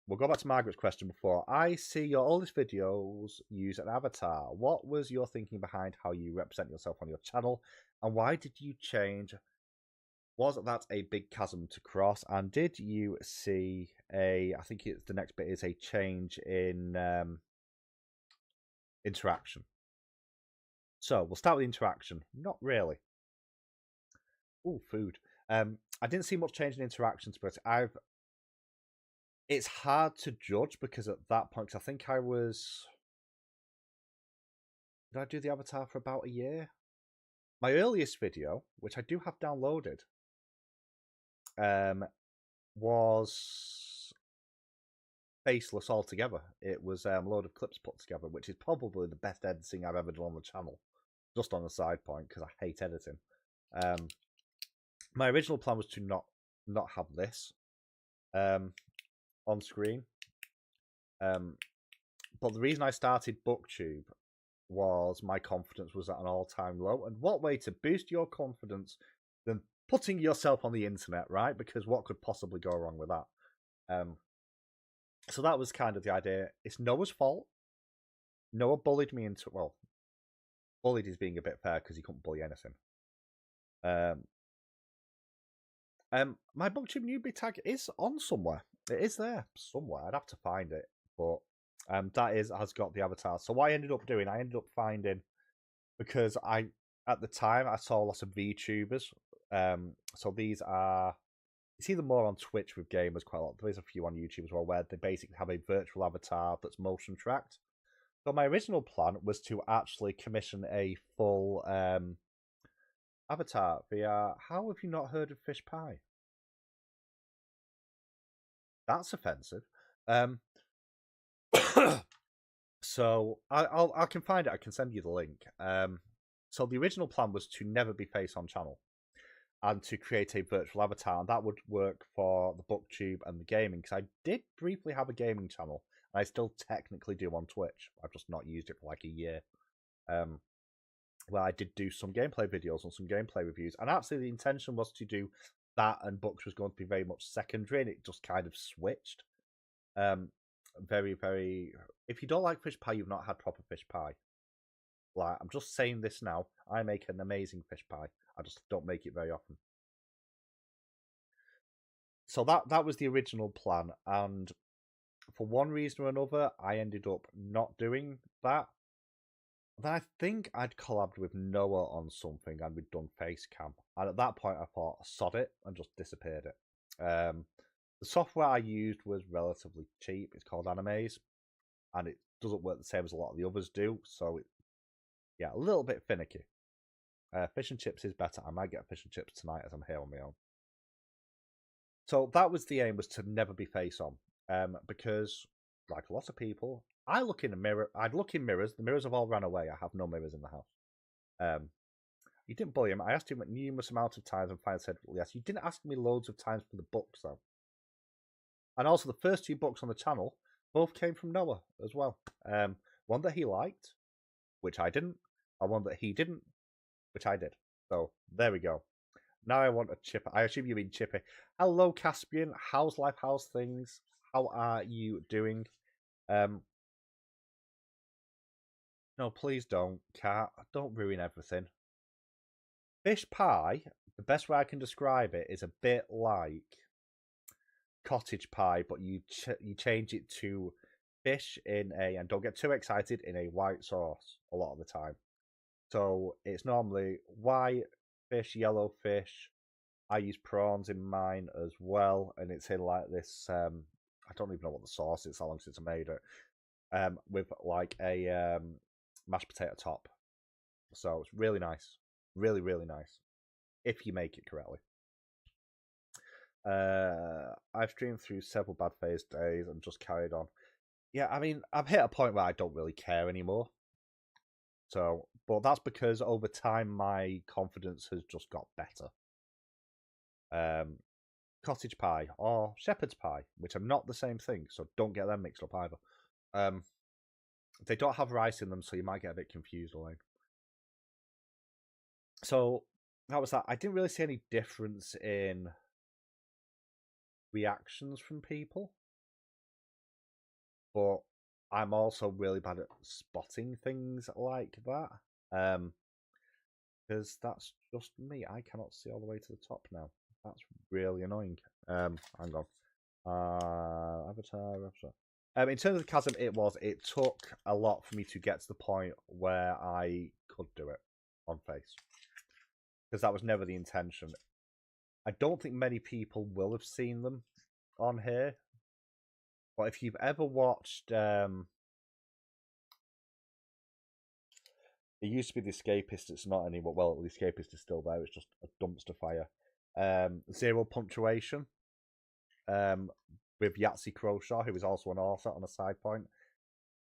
we'll go back to Margaret's question before. I see your oldest videos use an avatar. What was your thinking behind how you represent yourself on your channel? And why did you change? Was that a big chasm to cross? And did you see I think the next bit is a change in interaction. So, we'll start with interaction. Not really. Oh, food. I didn't see much change in interactions, but it's hard to judge because at that point, cause I think I was... Did I do the avatar for about a year? My earliest video, which I do have downloaded, was faceless altogether. It was a load of clips put together, which is probably the best editing I've ever done on the channel. Just on a side point, because I hate editing. My original plan was to not have this on screen. But the reason I started BookTube was my confidence was at an all-time low. And what way to boost your confidence than putting yourself on the internet, right? Because what could possibly go wrong with that? So that was kind of the idea. It's Noah's fault. Noah bullied me into... Well, bullied is being a bit fair because he couldn't bully anything. My BookTube newbie tag is on somewhere. It is there somewhere. I'd have to find it, but that has got the avatar. So what I ended up doing, I ended up finding, because at the time I saw lots of VTubers. So these are, it's either more on Twitch with gamers quite a lot. There's a few on YouTube as well where they basically have a virtual avatar that's motion tracked. So my original plan was to actually commission a full avatar via... How have you not heard of fish pie? That's offensive. So I can find it. I can send you the link. So the original plan was to never be face on channel and to create a virtual avatar, and that would work for the booktube and the gaming, because I did briefly have a gaming channel, and I still technically do on Twitch. I've just not used it for like a year. Where I did do some gameplay videos and some gameplay reviews, and actually the intention was to do that, and books was going to be very much secondary, and it just kind of switched. Very, very. If you don't like fish pie, you've not had proper fish pie. Like, I'm just saying this now. I make an amazing fish pie. I just don't make it very often. So that was the original plan, and for one reason or another, I ended up not doing that. Then I think I'd collabed with Noah on something, and we'd done face cam. And at that point, I thought, sod it, and just disappeared it. The software I used was relatively cheap. It's called Animaze, and it doesn't work the same as a lot of the others do. So, a little bit finicky. Fish and chips is better. I might get fish and chips tonight as I'm here on my own. So that was the aim, was to never be face on. Because, like a lot of people, I look in a mirror. I'd look in mirrors. The mirrors have all run away. I have no mirrors in the house. You didn't bully him. I asked him a numerous amount of times, and finally said yes. You didn't ask me loads of times for the books, though. And also, the first 2 books on the channel both came from Noah as well. One that he liked, which I didn't, and one that he didn't, which I did. So there we go. Now I want a chipper. I assume you mean Chippy. Hello, Caspian. How's life? How's things? How are you doing? No, please don't, Cat. Don't ruin everything. Fish pie, the best way I can describe it, is a bit like cottage pie, but you change it to fish in a, and don't get too excited, in a white sauce a lot of the time. So it's normally white fish, yellow fish. I use prawns in mine as well, and it's in like this. I don't even know what the sauce is. How long since I made it? With like a mashed potato top. So it's really nice, really, really nice if you make it correctly. I've streamed through several bad phase days and just carried on. Yeah, I mean, I've hit a point where I don't really care anymore. So, but that's because over time my confidence has just got better. Cottage pie or shepherd's pie, which are not the same thing, so don't get them mixed up either. They don't have rice in them, so you might get a bit confused, Elaine. So that was that. I didn't really see any difference in reactions from people, but I'm also really bad at spotting things like that. Because that's just me. I cannot see all the way to the top now. That's really annoying. Hang on. Avatar. In terms of the chasm, it took a lot for me to get to the point where I could do it on face. Because that was never the intention. I don't think many people will have seen them on here. But if you've ever watched... it used to be The Escapist, it's not anymore. Well, The Escapist is still there, it's just a dumpster fire. Zero Punctuation. With Yahtzee Croshaw, who is also an author on a side point.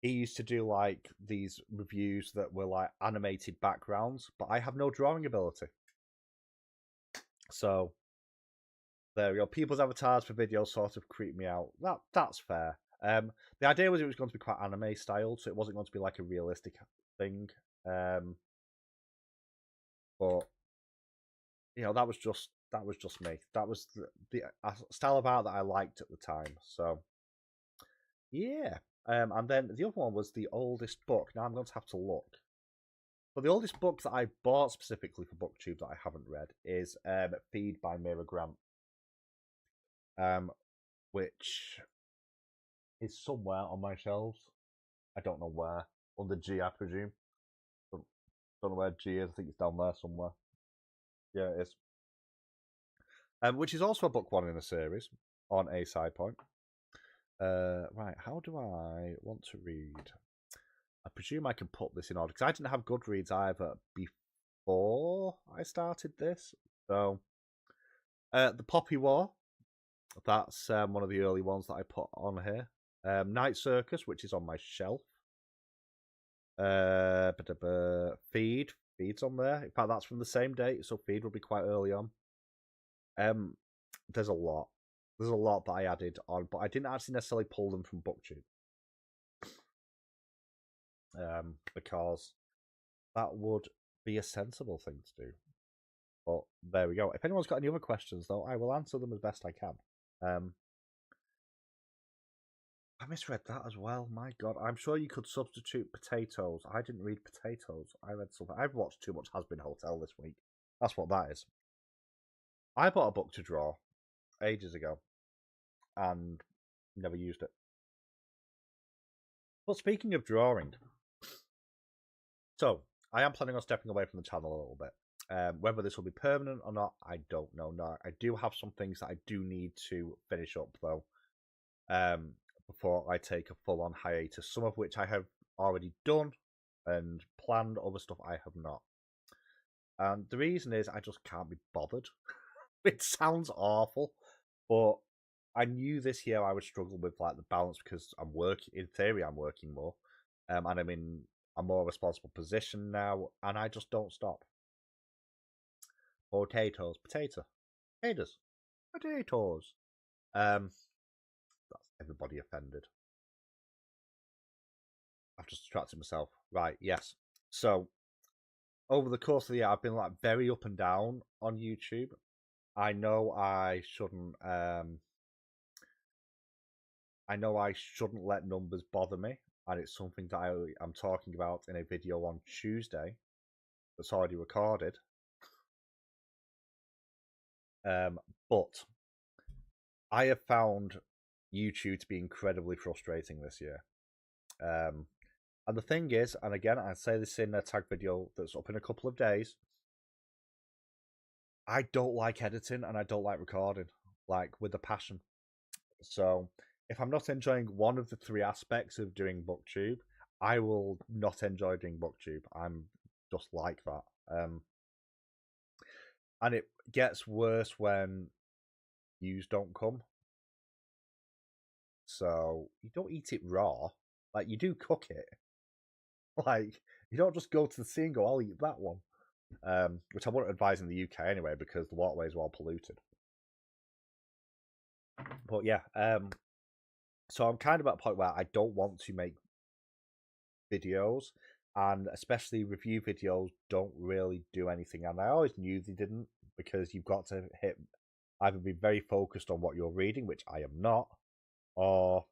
He used to do like these reviews that were like animated backgrounds, but I have no drawing ability. So there we go. People's avatars for videos sort of creep me out. That's fair. The idea was it was going to be quite anime styled, so it wasn't going to be like a realistic thing. But you know, that was just me. That was the style of art that I liked at the time. So yeah. And then the other one was the oldest book. Now I'm going to have to look. But the oldest book that I bought specifically for BookTube that I haven't read is Feed by Mira Grant. Which is somewhere on my shelves. I don't know where. Under G, I presume. Don't know where G is. I think it's down there somewhere. Yeah, it is. Which is also a book 1 in a series on a side point. Right, how do I want to read? I presume I can put this in order because I didn't have Goodreads either before I started this. So, The Poppy War. That's one of the early ones that I put on here. Night Circus, which is on my shelf. Feed feed's on there. In fact, that's from the same date, so feed will be quite early on. There's a lot. There's a lot that I added on, but I didn't actually necessarily pull them from booktube. Because that would be a sensible thing to do. But there we go. If anyone's got any other questions, though, I will answer them as best I can. I misread that as well. My God, I'm sure you could substitute potatoes. I didn't read potatoes. I read something. I've watched too much Has Been Hotel this week. That's what that is. I bought a book to draw ages ago and never used it. But speaking of drawing, so I am planning on stepping away from the channel a little bit. Whether this will be permanent or not, I don't know. No, I do have some things that I do need to finish up, though, before I take a full-on hiatus, some of which I have already done and planned, other stuff I have not. And the reason is I just can't be bothered. It sounds awful, but I knew this year I would struggle with like the balance because I'm working. In theory, I'm working more, and I'm in a more responsible position now, and I just don't stop. Potatoes, potatoes. That's everybody offended. I've just distracted myself. Right, yes. So over the course of the year, I've been like very up and down on YouTube. I know I shouldn't. I know I shouldn't let numbers bother me, and it's something that I'm talking about in a video on Tuesday that's already recorded. But I have found YouTube to be incredibly frustrating this year. And the thing is, and again, I say this in a tag video that's up in a couple of days, I don't like editing and I don't like recording, like with a passion. So if I'm not enjoying one of the three aspects of doing booktube, I will not enjoy doing booktube. I'm just like that. And it gets worse when views don't come. So you don't eat it raw. Like, you do cook it. Like, you don't just go to the sea and go, I'll eat that one. Which I wouldn't advise in the UK anyway, because the waterways are all polluted. But yeah, so I'm kind of at a point where I don't want to make videos, and especially review videos don't really do anything. And I always knew they didn't, because you've got to either be very focused on what you're reading, which I am not, or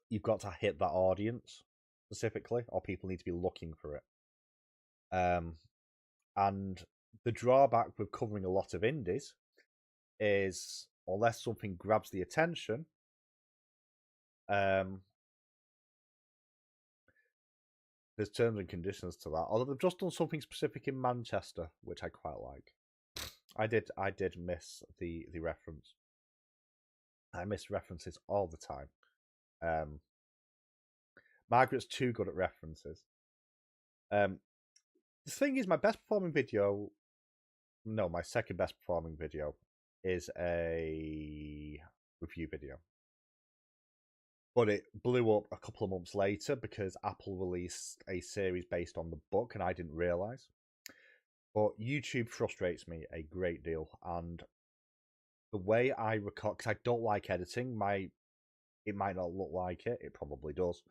you've got to hit that audience specifically, or people need to be looking for it. And the drawback with covering a lot of indies is, unless something grabs the attention, there's terms and conditions to that. Although they've just done something specific in Manchester, which I quite like. I did miss the reference. I miss references all the time. Margaret's too good at references. The thing is, my second best performing video is a review video. But it blew up a couple of months later because Apple released a series based on the book, and I didn't realise. But YouTube frustrates me a great deal, and the way I record, because I don't like editing, it might not look like it probably does,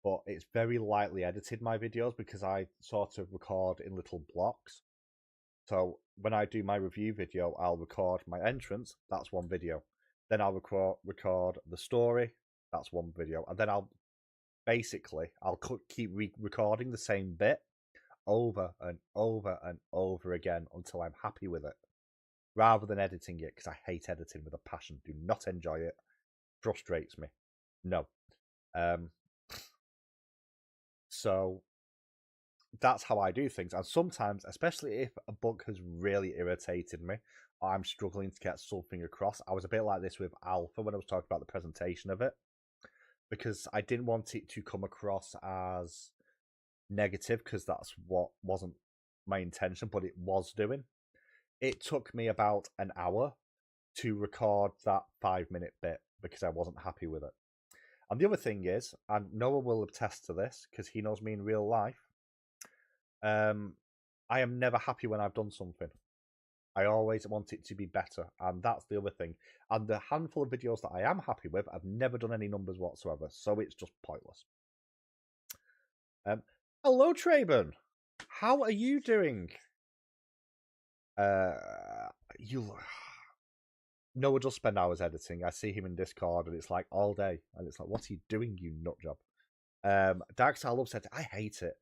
but it's very lightly edited, my videos, because I sort of record in little blocks. So when I do my review video, I'll record my entrance, that's one video. Then I'll record the story, that's one video. And then I'll keep recording the same bit over and over and over again until I'm happy with it, rather than editing it, because I hate editing with a passion. Do not enjoy it. Frustrates me. No. So that's how I do things. And sometimes, especially if a book has really irritated me, or I'm struggling to get something across, I was a bit like this with Alpha when I was talking about the presentation of it, because I didn't want it to come across as negative, because that's what wasn't my intention, but it was doing. It took me about an hour to record that 5-minute bit because I wasn't happy with it. And the other thing is, and Noah will attest to this because he knows me in real life, I am never happy when I've done something. I always want it to be better, and that's the other thing. And the handful of videos that I am happy with, I've never done any numbers whatsoever, so it's just pointless. Hello, Traben. How are you doing? Noah does spend hours editing. I see him in Discord, and it's like all day, and it's like, what are you doing, you nut job? Darkstar loves it. I hate it.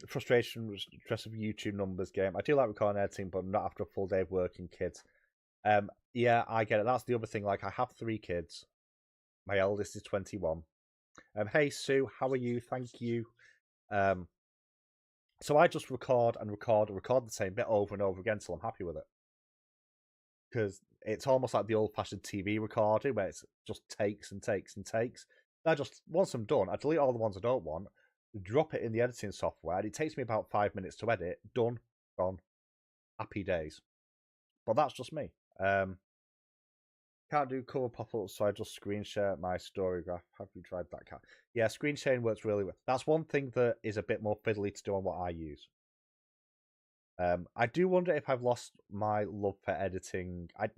Frustration, stress of YouTube numbers game. I do like recording editing, but not after a full day of working kids. Yeah, I get it. That's the other thing. Like, I have 3 kids. My eldest is 21. Hey Sue, how are you? Thank you. So I just record the same bit over and over again until I'm happy with it. Because it's almost like the old-fashioned TV recording where it just takes and takes and takes. I just, once I'm done, I delete all the ones I don't want, drop it in the editing software, and it takes me about 5 minutes to edit. Done, gone, happy days. But that's just me. Can't do cover pop-ups, so I just screen share my story graph. Have you tried that, Cat? Yeah, screen sharing works really well. That's one thing that is a bit more fiddly to do on what I use. I do wonder if I've lost my love for editing. I'd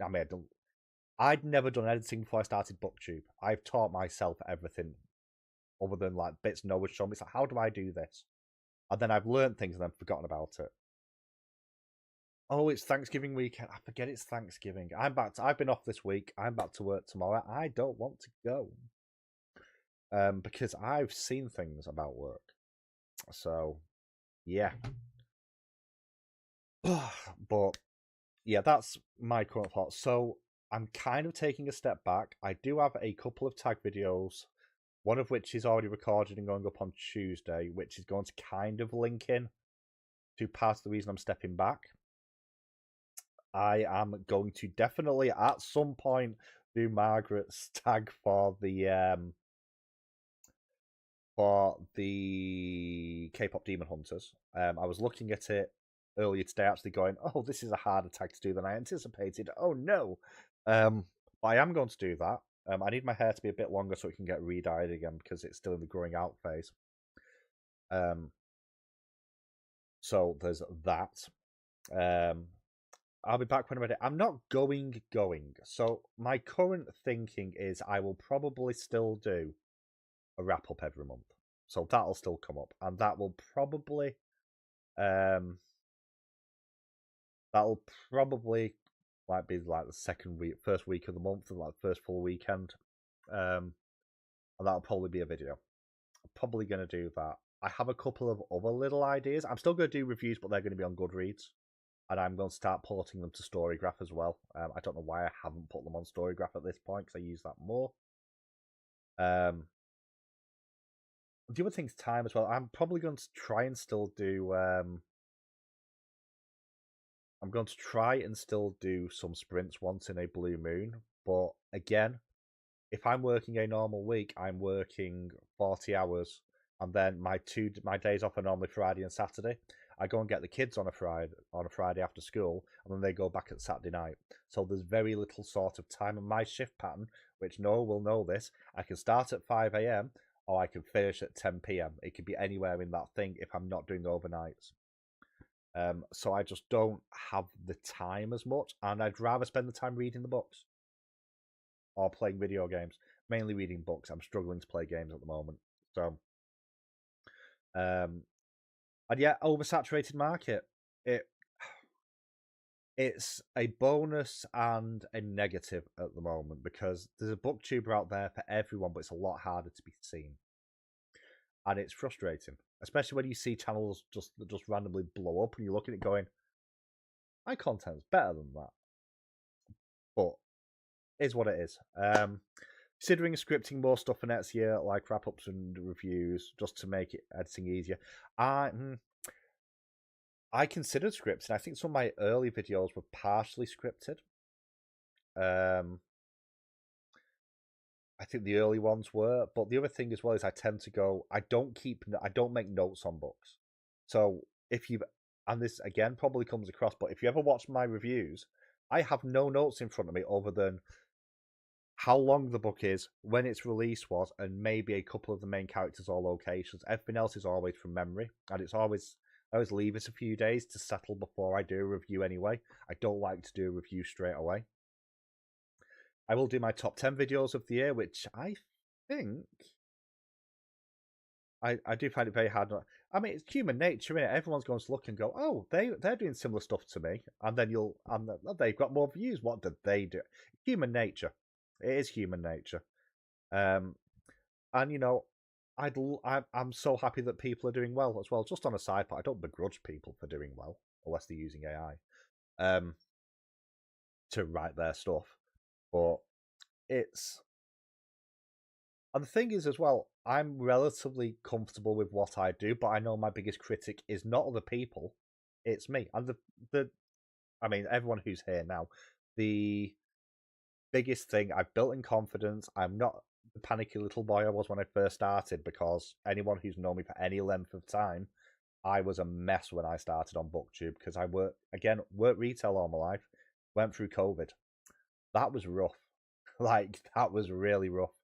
never done editing before I started booktube. I've taught myself everything other than like bits Noah's shown me. It's like, how do I do this? And then I've learned things and then forgotten about it. Oh, it's Thanksgiving weekend. I forget it's Thanksgiving. I've been off this week. I'm back to work tomorrow. I don't want to go. Because I've seen things about work. So, yeah. But, yeah, that's my current thoughts. So, I'm kind of taking a step back. I do have a couple of tag videos, one of which is already recorded and going up on Tuesday, which is going to kind of link in to part of the reason I'm stepping back. I am going to definitely at some point do Margaret's tag for the K-pop Demon Hunters. I was looking at it earlier today, actually going, "Oh, this is a harder tag to do than I anticipated." Oh no! But I am going to do that. I need my hair to be a bit longer so it can get re-dyed again because it's still in the growing out phase. So there's that. I'll be back when I'm ready. I'm not going. So my current thinking is I will probably still do a wrap up every month. So that'll still come up, and that will probably, like be like the first week of the month, and like the first full weekend, and that'll probably be a video. I'm probably going to do that. I have a couple of other little ideas. I'm still going to do reviews, but they're going to be on Goodreads. And I'm going to start porting them to Storygraph as well. I don't know why I haven't put them on Storygraph at this point, because I use that more. The other thing's time as well. I'm probably going to try and still do... I'm going to try and still do some sprints once in a blue moon. But again, if I'm working a normal week, I'm working 40 hours. And then my days off are normally Friday and Saturday. I go and get the kids on a Friday after school, and then they go back at Saturday night. So there's very little sort of time in my shift pattern, which Noah will know this. I can start at 5 a.m. or I can finish at 10 p.m. It could be anywhere in that thing if I'm not doing overnights. So I just don't have the time as much, and I'd rather spend the time reading the books or playing video games. Mainly reading books. I'm struggling to play games at the moment. So, and yeah, oversaturated market. It's a bonus and a negative at the moment because there's a booktuber out there for everyone, but it's a lot harder to be seen, and it's frustrating, especially when you see channels just randomly blow up and you look at it going, "My content's better than that," but is what it is. Considering scripting more stuff for next year, like wrap-ups and reviews, just to make it editing easier. I considered scripting. I think some of my early videos were partially scripted. I think the early ones were, but the other thing as well is I tend to go. I don't make notes on books. So and this again probably comes across, but if you ever watch my reviews, I have no notes in front of me other than how long the book is, when its release was, and maybe a couple of the main characters or locations. Everything else is always from memory, and it's always I always leave it a few days to settle before I do a review anyway. I don't like to do a review straight away. I will do my top 10 videos of the year, which I think I do find it very hard. I mean, it's human nature, innit? Everyone's going to look and go, "Oh, they're doing similar stuff to me," and then they've got more views. What did they do? Human nature. It is human nature. And you know, I'm so happy that people are doing well as well. Just on a side part, I don't begrudge people for doing well unless they're using AI to write their stuff. But it's and the thing is as well, I'm relatively comfortable with what I do, but I know my biggest critic is not other people, it's me. And I mean, everyone who's here now, the biggest thing I've built in confidence. I'm not the panicky little boy I was when I first started, because anyone who's known me for any length of time, I was a mess when I started on BookTube because I worked retail all my life, went through COVID. That was rough. Like, that was really rough.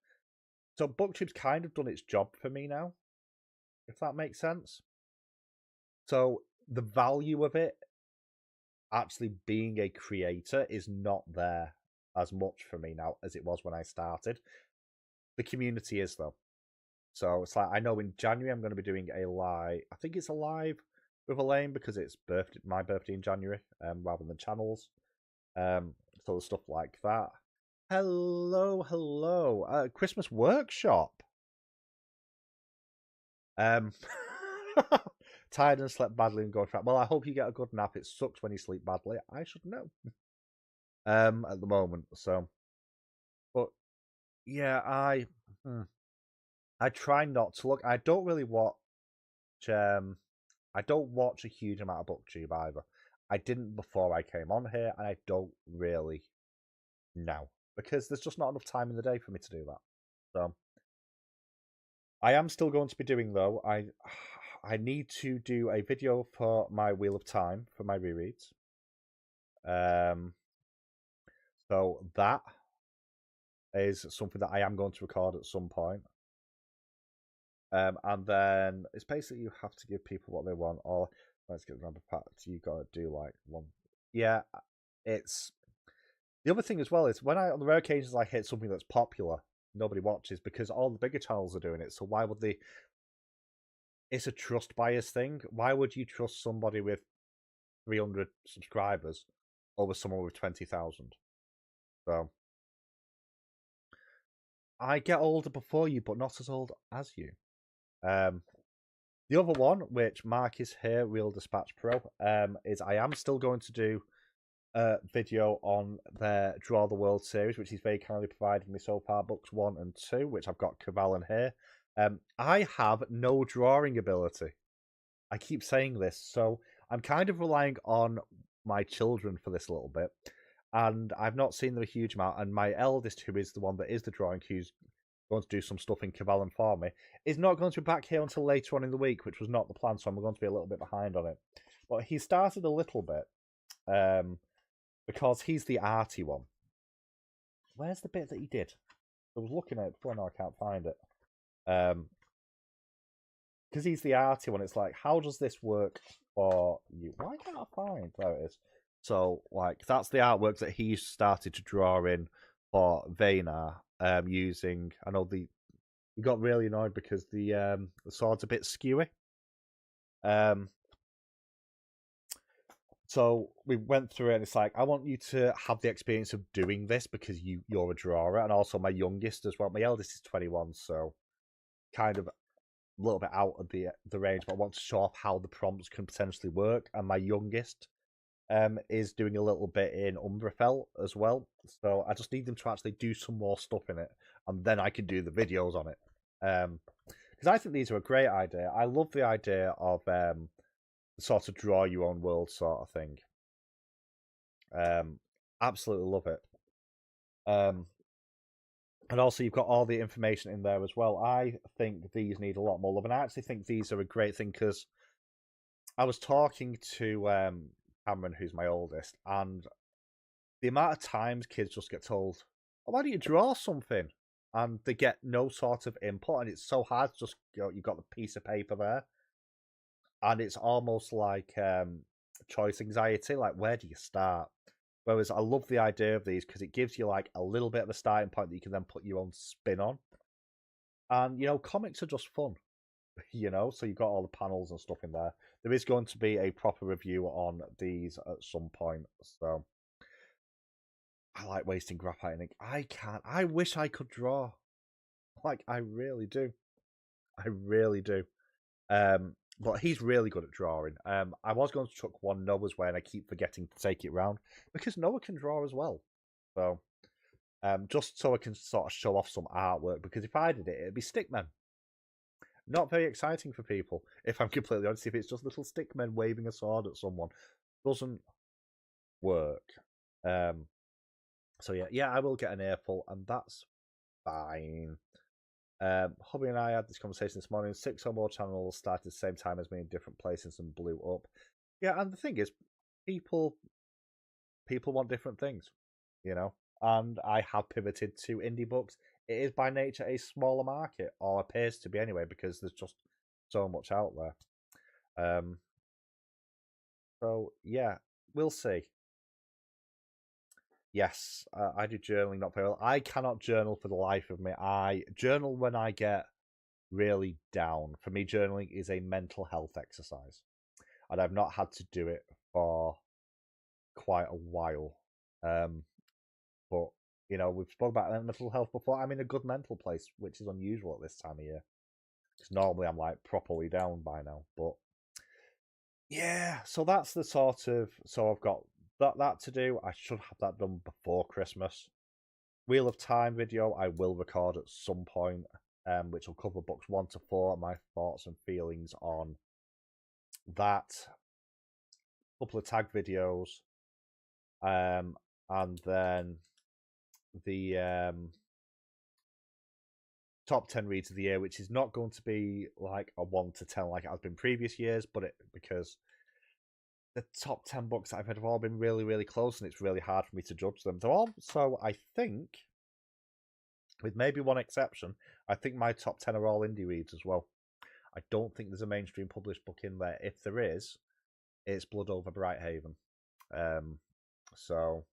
So BookTube's kind of done its job for me now, if that makes sense. So the value of it actually being a creator is not there as much for me now as it was when I started. The community is, though. So it's like, I know in January I'm going to be doing a live, I think it's a live with Elaine because it's my birthday in January, rather than channels. So stuff like that. Hello. Christmas workshop. Tired and slept badly and going for it. Well, I hope you get a good nap. It sucks when you sleep badly. I should know. At the moment, so. But yeah, I try not to look. I don't really watch. I don't watch a huge amount of BookTube either. I didn't before I came on here, and I don't really now because there's just not enough time in the day for me to do that. So I am still going to be doing, though. I need to do a video for my Wheel of Time for my rereads. So that is something that I am going to record at some point. And then it's basically you have to give people what they want, or let's get the number packed. You gotta do like one. Yeah, it's the other thing as well is when on the rare occasions I hit something that's popular, nobody watches because all the bigger channels are doing it. So why would they? It's a trust bias thing. Why would you trust somebody with 300 subscribers over someone with 20,000? So I get older before you, but not as old as you. The other one, which Mark is here, Real Dispatch Pro, is I am still going to do a video on their Draw the World series, which he's very kindly provided me so far, books 1 and 2, which I've got Cavallan here. I have no drawing ability. I keep saying this, so I'm kind of relying on my children for this a little bit, and I've not seen them a huge amount, and my eldest, who is the one that is the drawing, who's going to do some stuff in Cavallan for me, is not going to be back here until later on in the week, which was not the plan, so I'm going to be a little bit behind on it. But he started a little bit, because he's the arty one. Where's the bit that he did? I was looking at it before, now I can't find it. Because he's the arty one, it's like, how does this work for you? Why can't I find? There it is. So, like, that's the artwork that he started to draw in for Vayner, using, I know he got really annoyed because the sword's a bit skewy. So we went through it, and it's like, I want you to have the experience of doing this because you're a drawer, and also my youngest as well. My eldest is 21, so kind of a little bit out of the range, but I want to show off how the prompts can potentially work. And my youngest is doing a little bit in Umbrafell as well, so I just need them to actually do some more stuff in it, and then I can do the videos on it. Because I think these are a great idea. I love the idea of sort of draw your own world sort of thing. Absolutely love it. And also you've got all the information in there as well. I think these need a lot more love, and I actually think these are a great thing because I was talking to Cameron, who's my oldest, and the amount of times kids just get told, oh, why don't you draw something? And they get no sort of input, and it's so hard to just go, you've got the piece of paper there. and it's almost like choice anxiety. Like, where do you start? Whereas I love the idea of these because it gives you like a little bit of a starting point that you can then put your own spin on. And comics are just fun, So you've got all the panels and stuff in there. There is going to be a proper review on these at some point. So I like wasting graphite ink. I can't. I wish I could draw. Like, I really do. I really do. But he's really good at drawing. I was going to chuck one Noah's way, and I keep forgetting to take it round because Noah can draw as well. So, just so I can sort of show off some artwork, because if I did it, it'd be stickmen. Not very exciting for people, if I'm completely honest. If it's just little stickmen waving a sword at someone, doesn't work. So yeah, I will get an earful, and that's fine. Hubby and I had this conversation this morning. 6 or more channels started at the same time as me in different places and blew up. Yeah, and the thing is, people want different things, And I have pivoted to indie books. It is by nature a smaller market, or appears to be anyway, because there's just so much out there. So yeah, we'll see. Yes, I do journaling not very well. I cannot journal for the life of me. I journal when I get really down. For me, journaling is a mental health exercise, and I've not had to do it for quite a while. But we've spoken about mental health before. I'm in a good mental place, which is unusual at this time of year, because normally I'm like properly down by now. But yeah, so that's the sort of. So I've got that to do. I should have that done before Christmas. Wheel of Time video I will record at some point, which will cover books 1 to 4, my thoughts and feelings on that. A couple of tag videos, and then the top 10 reads of the year, which is not going to be like a 1 to 10 like it has been previous years, but because the top 10 books that I've read have all been really, really close, and it's really hard for me to judge them. They're also, I think, with maybe one exception, I think my top 10 are all indie reads as well. I don't think there's a mainstream published book in there. If there is, it's Blood Over Brighthaven. So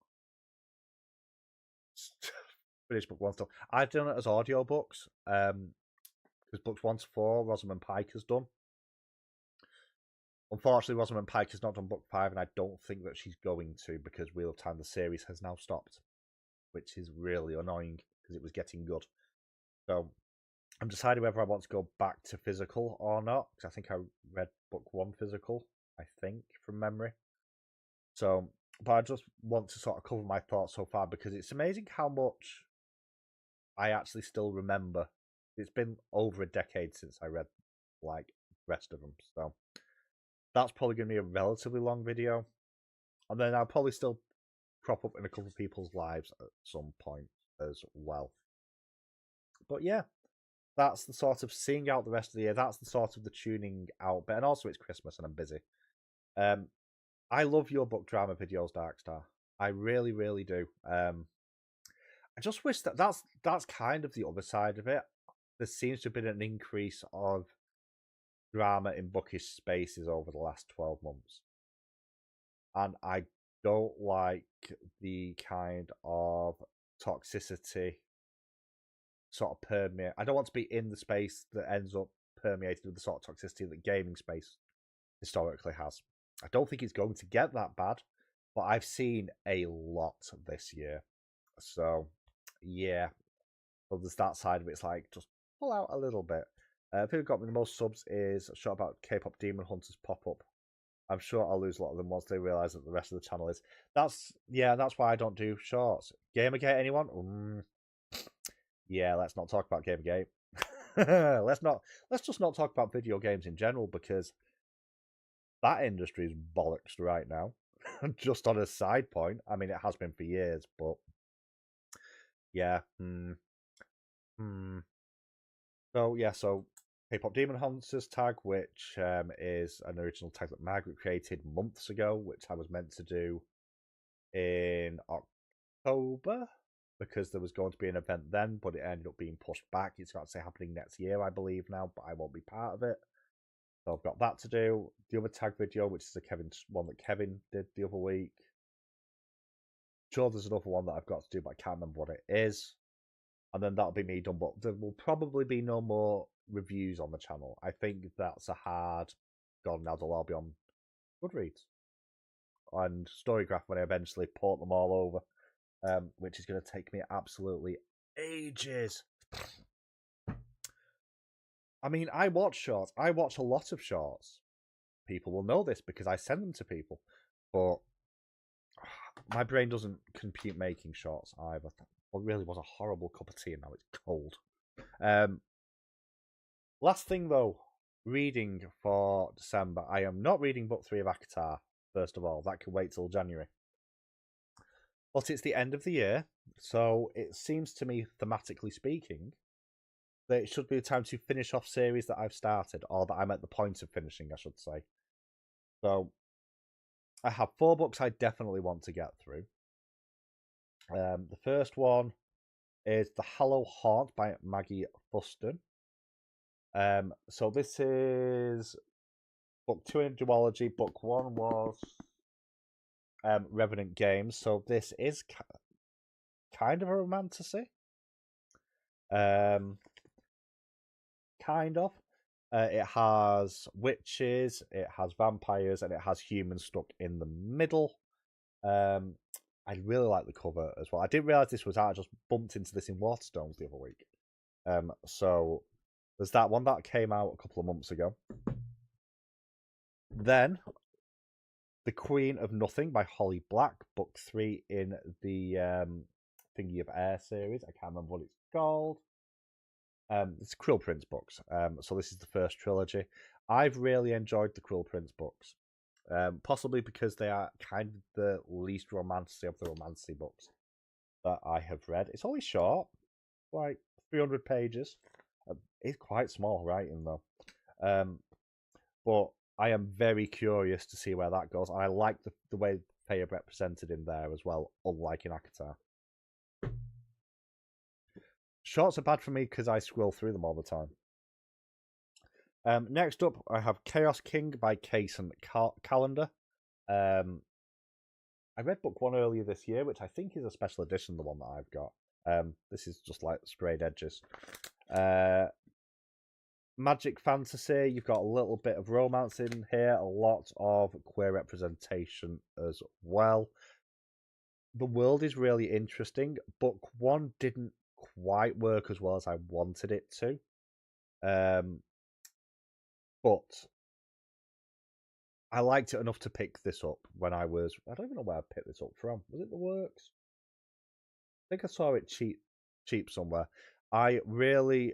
finish book 1 still. I've done it as audiobooks, because books 1 to 4 Rosamund Pike has done. Unfortunately, Rosamund Pike has not done book 5, and I don't think that she's going to, because Wheel of Time, the series, has now stopped, which is really annoying because it was getting good. So I'm deciding whether I want to go back to physical or not, because I think I read book 1 physical, I think, from memory. So, but I just want to sort of cover my thoughts so far, because it's amazing how much I actually still remember. It's been over a decade since I read like the rest of them, so that's probably going to be a relatively long video, and then I'll probably still crop up in a couple of people's lives at some point as well. But yeah, that's the sort of seeing out the rest of the year. That's the sort of the tuning out bit, and also it's Christmas and I'm busy. I love your book drama videos, Darkstar. I really, really do. I just wish that's kind of the other side of it. There seems to have been an increase of drama in bookish spaces over the last 12 months. And I don't like the kind of toxicity sort of permeate. I don't want to be in the space that ends up permeated with the sort of toxicity that gaming space historically has. I don't think it's going to get that bad, but I've seen a lot this year. So yeah, well, there's that side of it. It's like, just pull out a little bit. I think who got me the most subs is a shot about K-pop Demon Hunters pop up. I'm sure I'll lose a lot of them once they realise that the rest of the channel is. That's why I don't do shorts. Gamergate, anyone? Yeah, let's not talk about Gamergate. Let's just not talk about video games in general, because that industry is bollocks right now. Just on a side point, I mean, it has been for years, but yeah. So K-pop Demon Hunters tag, which is an original tag that Margaret created months ago, which I was meant to do in October, because there was going to be an event then, but it ended up being pushed back. It's about to say happening next year, I believe now, but I won't be part of it. So I've got that to do. The other tag video, which is one that Kevin did the other week. Sure, there's another one that I've got to do, but I can't remember what it is. And then that'll be me done. But there will probably be no more reviews on the channel. I think that's a hard gone now. They'll all be on Goodreads and Storygraph when I eventually port them all over, which is going to take me absolutely ages. I mean, I watch shorts. I watch a lot of shorts. People will know this because I send them to people. But my brain doesn't compute making shorts either. It really was a horrible cup of tea and now it's cold. Last thing though, reading for December. I am not reading book 3 of Akatar, first of all. That can wait till January. But it's the end of the year, so it seems to me, thematically speaking, that it should be the time to finish off series that I've started, or that I'm at the point of finishing, I should say. So, I have 4 books I definitely want to get through. The first one is The Hollow Haunt by Maggie Fuston. So this is book 2 in duology. Book 1 was Revenant Games. So this is kind of a romantasy. Kind of. It has witches, it has vampires, and it has humans stuck in the middle. I really like the cover as well. I didn't realise this was out. I just bumped into this in Waterstones the other week. So there's that one that came out a couple of months ago. Then The Queen of Nothing by Holly Black, book 3 in the Thingy of Air series. I can't remember what it's called. It's Quill Prince books. So this is the first trilogy. I've really enjoyed the Quill Prince books. Possibly because they are kind of the least romantic of the romancy books that I have read. It's only short, like 300 pages. It's quite small writing though. But I am very curious to see where that goes. I like the way they are represented in there as well, unlike in Akatar. Shorts are bad for me because I scroll through them all the time. Next up, I have Chaos King by Kaysen Calendar. I read book 1 earlier this year, which I think is a special edition, the one that I've got. This is just like sprayed edges. Magic fantasy, you've got a little bit of romance in here, a lot of queer representation as well. The world is really interesting. Book 1 didn't quite work as well as I wanted it to. But I liked it enough to pick this up when I don't even know where I picked this up from. Was it The Works? I think I saw it cheap somewhere. I really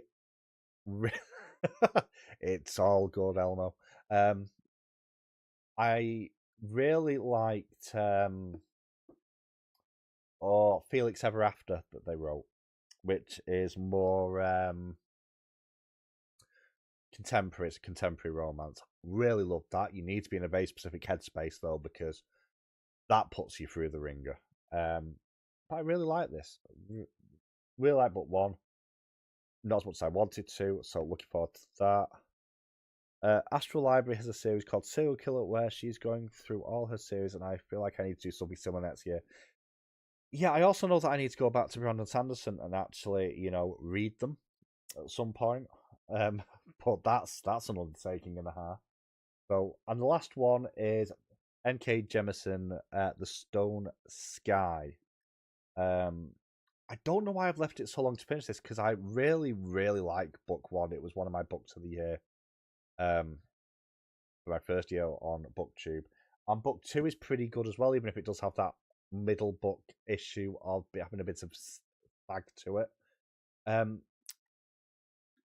it's all good, Elmo. I really liked Felix Ever After that they wrote, which is more contemporary romance. Really loved that. You need to be in a very specific headspace though, because that puts you through the ringer. But I really like this. Really like book 1. Not as much as I wanted to, so looking forward to that. Astral Library has a series called Serial Killer where she's going through all her series, and I feel like I need to do something similar next year. Yeah, I also know that I need to go back to Brandon Sanderson and actually, read them at some point. But that's an undertaking and a half. So, and the last one is N.K. Jemisin, The Stone Sky. I don't know why I've left it so long to finish this, because I really, really like book 1. It was one of my books of the year. For my first year on booktube. And book 2 is pretty good as well, even if it does have that middle book issue of having a bit of sag to it.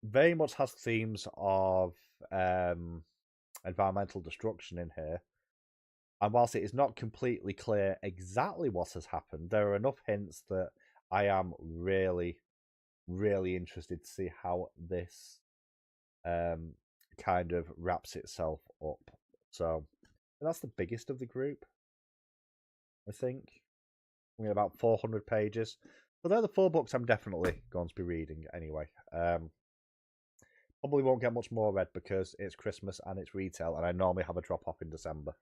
Very much has themes of environmental destruction in here. And whilst it is not completely clear exactly what has happened, there are enough hints that I am really, really interested to see how this kind of wraps itself up. So that's the biggest of the group, I think. We're about 400 pages. So they're the 4 books I'm definitely going to be reading anyway. Probably won't get much more read because it's Christmas and it's retail, and I normally have a drop off in December.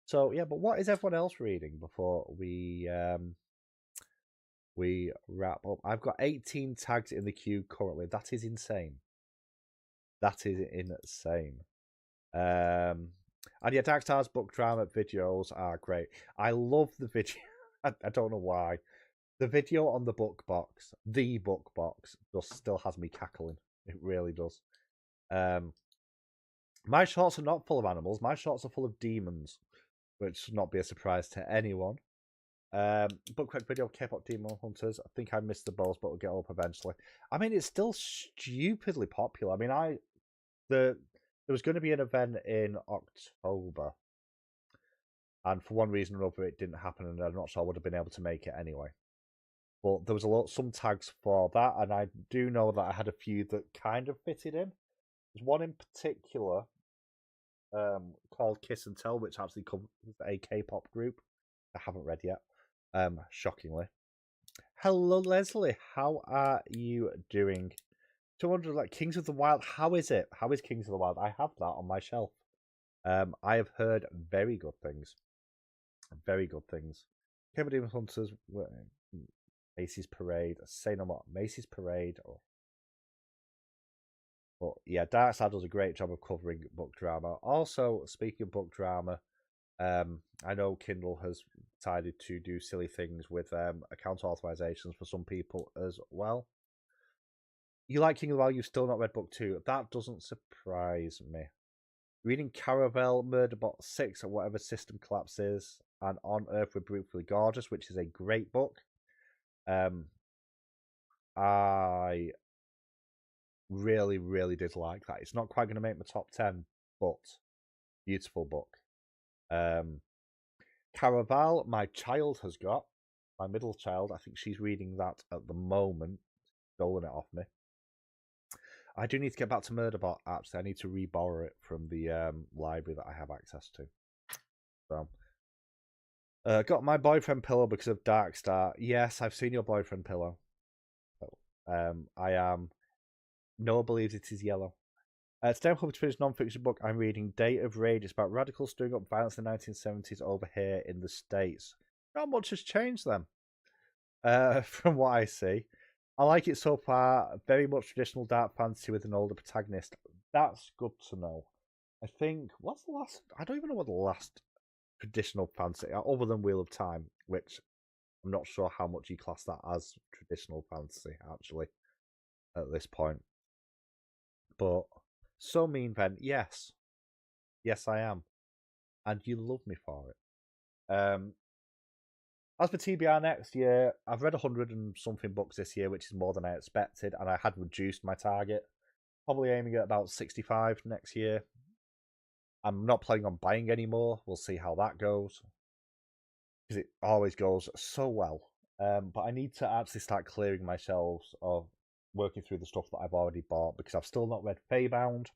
So yeah, but what is everyone else reading before we wrap up? I've got 18 tags in the queue currently. That is insane. That is insane. And yeah, Darkstar's book drama videos are great. I love the video. I don't know why. The video on the book box, just still has me cackling. It really does. My shorts are not full of animals. My shorts are full of demons, which should not be a surprise to anyone. Book quick video, K-pop Demon Hunters. I think I missed the balls, but we'll get up eventually. I mean, it's still stupidly popular. I mean, there was going to be an event in October, and for one reason or another, it didn't happen, and I'm not sure I would have been able to make it anyway. But there was some tags for that, and I do know that I had a few that kind of fitted in. There's one in particular called Kiss and Tell, which actually covers a K-pop group. I haven't read yet, shockingly. Hello, Leslie. How are you doing? 200, like Kings of the Wild. How is it? How is Kings of the Wild? I have that on my shelf. I have heard very good things. Very good things. K-pop Demon Hunters, Macy's Parade. Say no more. Macy's Parade. But yeah, Darkside does a great job of covering book drama. Also, speaking of book drama, I know Kindle has decided to do silly things with account authorizations for some people as well. You like King of the Wild, you've still not read book 2. That doesn't surprise me. Reading Caravel, Murderbot 6, or whatever System Collapse is, and On Earth We're Brutally Gorgeous, which is a great book. I really, really did like that. It's not quite going to make my top 10, but beautiful book. Caraval, my child has got. My middle child, I think she's reading that at the moment. Stolen it off me. I do need to get back to Murderbot, actually. I need to re-borrow it from the library that I have access to. So, got my boyfriend pillow because of Darkstar. Yes, I've seen your boyfriend pillow. I am. Noah believes it is yellow. Today I'm hoping to finish a non-fiction book I'm reading, Day of Rage. It's about radicals stirring up violence in the 1970s over here in the States. Not much has changed then, from what I see. I like it so far. Very much traditional dark fantasy with an older protagonist. That's good to know. I think, what's the last? I don't even know what the last traditional fantasy, other than Wheel of Time, which I'm not sure how much you class that as traditional fantasy, actually, at this point. But so mean, Ben. Yes. Yes, I am. And you love me for it. As for TBR next year, I've read 100 and something books this year, which is more than I expected, and I had reduced my target. Probably aiming at about 65 next year. I'm not planning on buying any more. We'll see how that goes. Because it always goes so well. But I need to actually start clearing my shelves of working through the stuff that I've already bought, because I've still not read Feybound.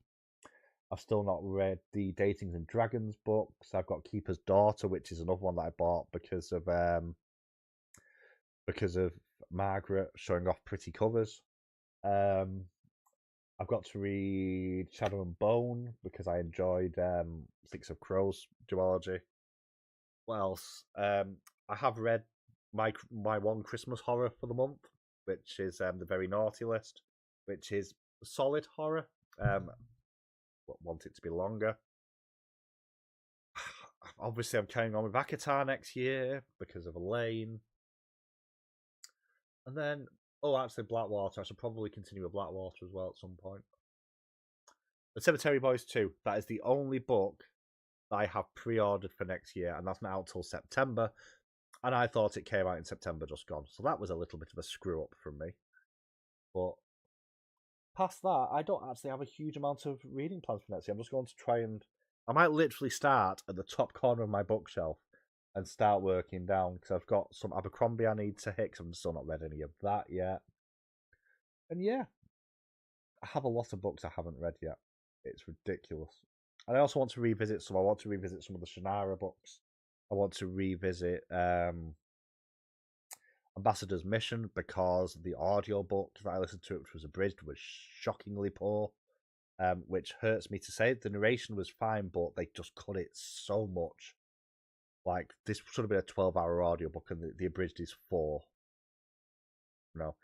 I've still not read the Datings and Dragons books. I've got Keeper's Daughter, which is another one that I bought because of Margaret showing off pretty covers. I've got to read Shadow and Bone because I enjoyed Six of Crows duology. What else? I have read my one Christmas horror for the month, which is the Very Naughty List, which is solid horror. Want it to be longer. Obviously, I'm carrying on with Akatar next year because of Elaine. And then, actually, Blackwater. I should probably continue with Blackwater as well at some point. The Cemetery Boys 2. That is the only book that I have pre-ordered for next year, and that's not out till September. And I thought it came out in September, just gone. So that was a little bit of a screw-up from me. But past that, I don't actually have a huge amount of reading plans for next year. I'm just going to try and... I might literally start at the top corner of my bookshelf and start working down, because I've got some Abercrombie I need to hit, because I've still not read any of that yet. And yeah, I have a lot of books I haven't read yet. It's ridiculous. And I also want to revisit some. I want to revisit some of the Shannara books. I want to revisit Ambassador's Mission, because the audio book that I listened to, which was abridged, was shockingly poor. which hurts me to say. The narration was fine, but they just cut it so much. Like, this should have been a 12-hour audiobook, and the abridged is 4. No.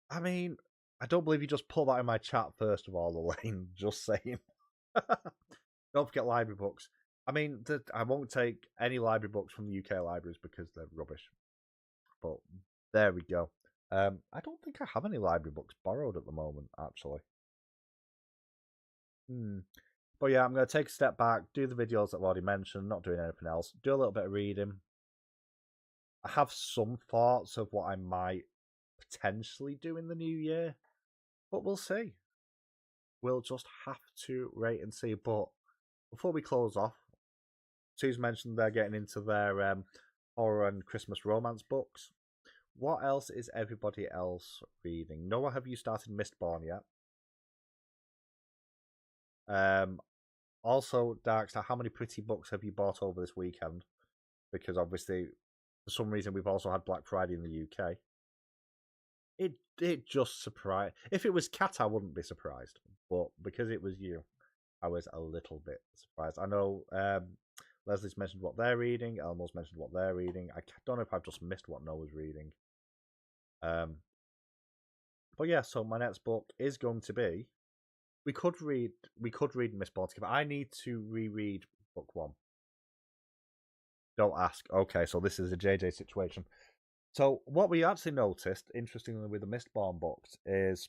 I mean, I don't believe you just put that in my chat, first of all, Elaine. Just saying. Don't forget library books. I mean, I won't take any library books from the UK libraries because they're rubbish. But there we go. I don't think I have any library books borrowed at the moment, actually. But yeah, I'm going to take a step back, do the videos that I've already mentioned, not doing anything else, do a little bit of reading. I have some thoughts of what I might potentially do in the new year, but we'll see. We'll just have to wait and see. But before we close off, Sue's mentioned they're getting into their horror and Christmas romance books. What else is everybody else reading? Noah, have you started Mistborn yet? Also, Darkstar, how many pretty books have you bought over this weekend? Because obviously, for some reason, we've also had Black Friday in the UK. It just surprised. If it was Cat, I wouldn't be surprised. But because it was you, I was a little bit surprised. I know Leslie's mentioned what they're reading. Elmo's mentioned what they're reading. I don't know if I've just missed what Noah's reading. But yeah, so my next book is going to be. We could read Mistborn together. I need to reread book 1. Don't ask. Okay, so this is a JJ situation. So what we actually noticed, interestingly, with the Mistborn books is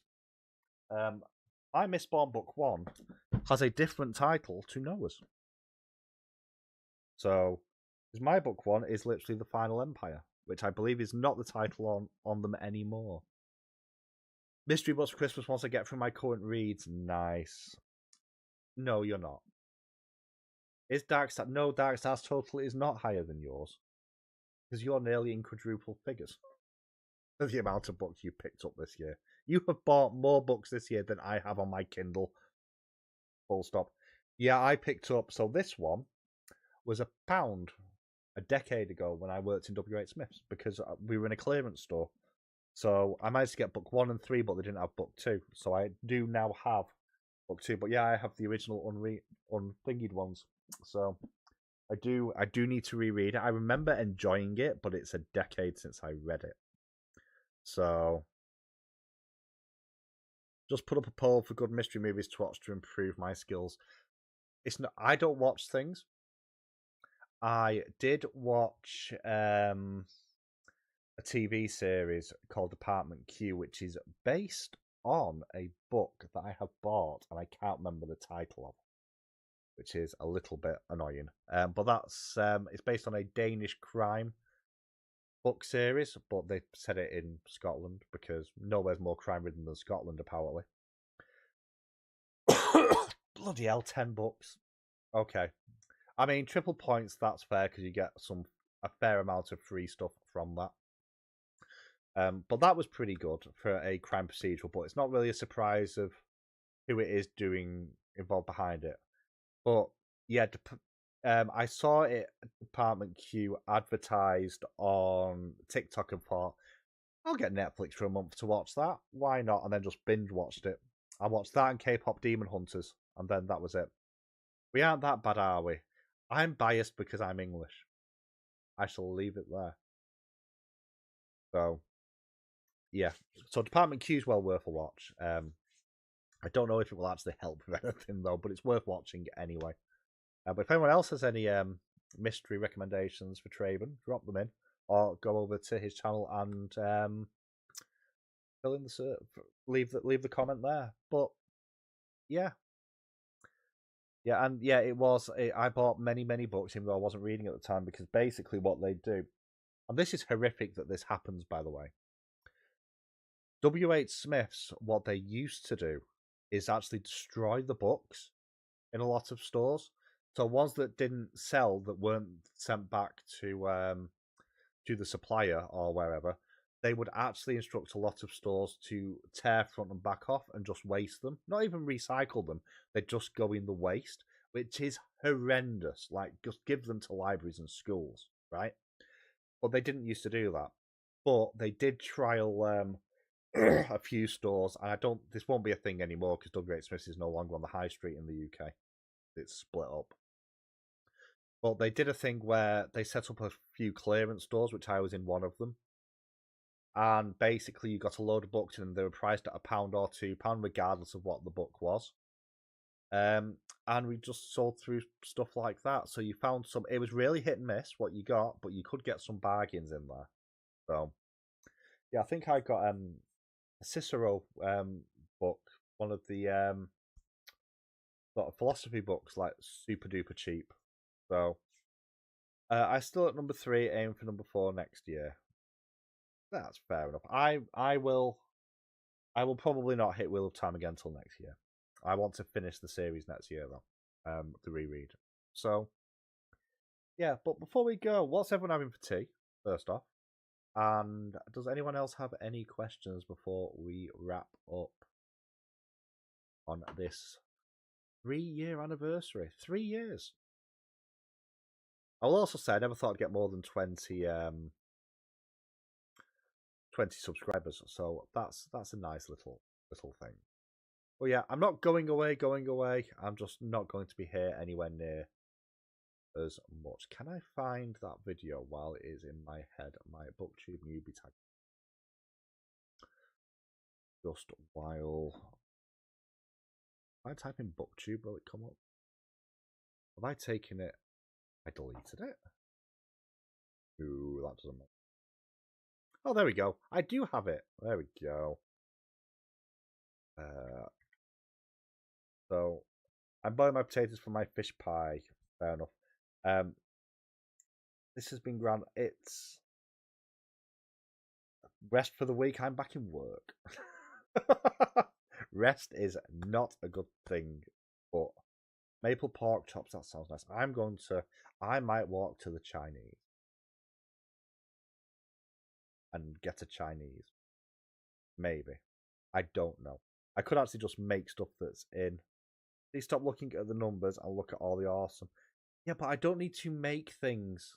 my Mistborn book 1 has a different title to Noah's. So my book 1 is literally The Final Empire, which I believe is not the title on them anymore. Mystery books for Christmas once I get through my current reads. Nice. No, you're not. Is Darkstar? No, Darkstar's total is not higher than yours. Because you're nearly in quadruple figures. The amount of books you picked up this year. You have bought more books this year than I have on my Kindle. Full stop. Yeah, I picked up. So this one was £1 a decade ago when I worked in W.H. Smith's because we were in a clearance store. So I managed to get book 1 and 3, but they didn't have book 2. So I do now have book 2. But yeah, I have the original unthingied ones. So I do need to reread it. I remember enjoying it, but it's a decade since I read it. So just put up a poll for good mystery movies to watch to improve my skills. It's not. I don't watch things. I did watch a TV series called Department Q, which is based on a book that I have bought, and I can't remember the title of, which is a little bit annoying. But that's it's based on a Danish crime book series, but they set it in Scotland because nowhere's more crime-ridden than Scotland, apparently. Bloody hell, 10 books. Okay. I mean, triple points, that's fair because you get a fair amount of free stuff from that. But that was pretty good for a crime procedural, but it's not really a surprise of who it is involved behind it. But yeah, I saw it, Department Q, advertised on TikTok and thought, I'll get Netflix for a month to watch that. Why not? And then just binge watched it. I watched that and K-pop Demon Hunters, and then that was it. We aren't that bad, are we? I'm biased because I'm English. I shall leave it there. So, yeah. So Department Q is well worth a watch. I don't know if it will actually help with anything, though, but it's worth watching anyway. But if anyone else has any mystery recommendations for Traven, drop them in, or go over to his channel and fill in leave the comment there. But yeah, and yeah, it was. I bought many books, even though I wasn't reading at the time, because basically what they do, and this is horrific that this happens, by the way. W.H. Smith's, what they used to do is actually destroy the books in a lot of stores. So ones that didn't sell, that weren't sent back to the supplier or wherever, they would actually instruct a lot of stores to tear front and back off and just waste them. Not even recycle them. They'd just go in the waste, which is horrendous. Like, just give them to libraries and schools, right? But they didn't used to do that. But they did trial a few stores, and this won't be a thing anymore because Doug Great Smiths is no longer on the high street in the UK. It's split up. But they did a thing where they set up a few clearance stores, which I was in one of them. And basically, you got a load of books, and they were priced at £1 or £2, regardless of what the book was. And we just sold through stuff like that. So you found some. It was really hit and miss what you got, but you could get some bargains in there. So yeah, I think I got a Cicero book, one of the sort of philosophy books, like super duper cheap. So I still at number 3, aim for number 4 next year. That's fair enough. I will probably not hit Wheel of Time again until next year. I want to finish the series next year though, the reread. So yeah, but before we go, what's everyone having for tea? First off, and does anyone else have any questions before we wrap up on this 3-year anniversary? 3 years. I will also say I never thought I'd get more than 20 subscribers, so that's a nice little thing. Well, yeah, I'm not going away. I'm just not going to be here anywhere near as much. Can I find that video while it is in my head? My booktube newbie tag. Just while if I type in booktube, will it come up? Have I taken it? I deleted it. Ooh, that doesn't make. Oh, there we go. I do have it. There we go. So I'm buying my potatoes for my fish pie. Fair enough. This has been grand. It's rest for the week. I'm back in work. Rest is not a good thing, but maple pork chops, that sounds nice. I might walk to the Chinese and get a Chinese. Maybe. I don't know. I could actually just make stuff that's in. Please stop looking at the numbers and look at all the awesome. Yeah, but I don't need to make things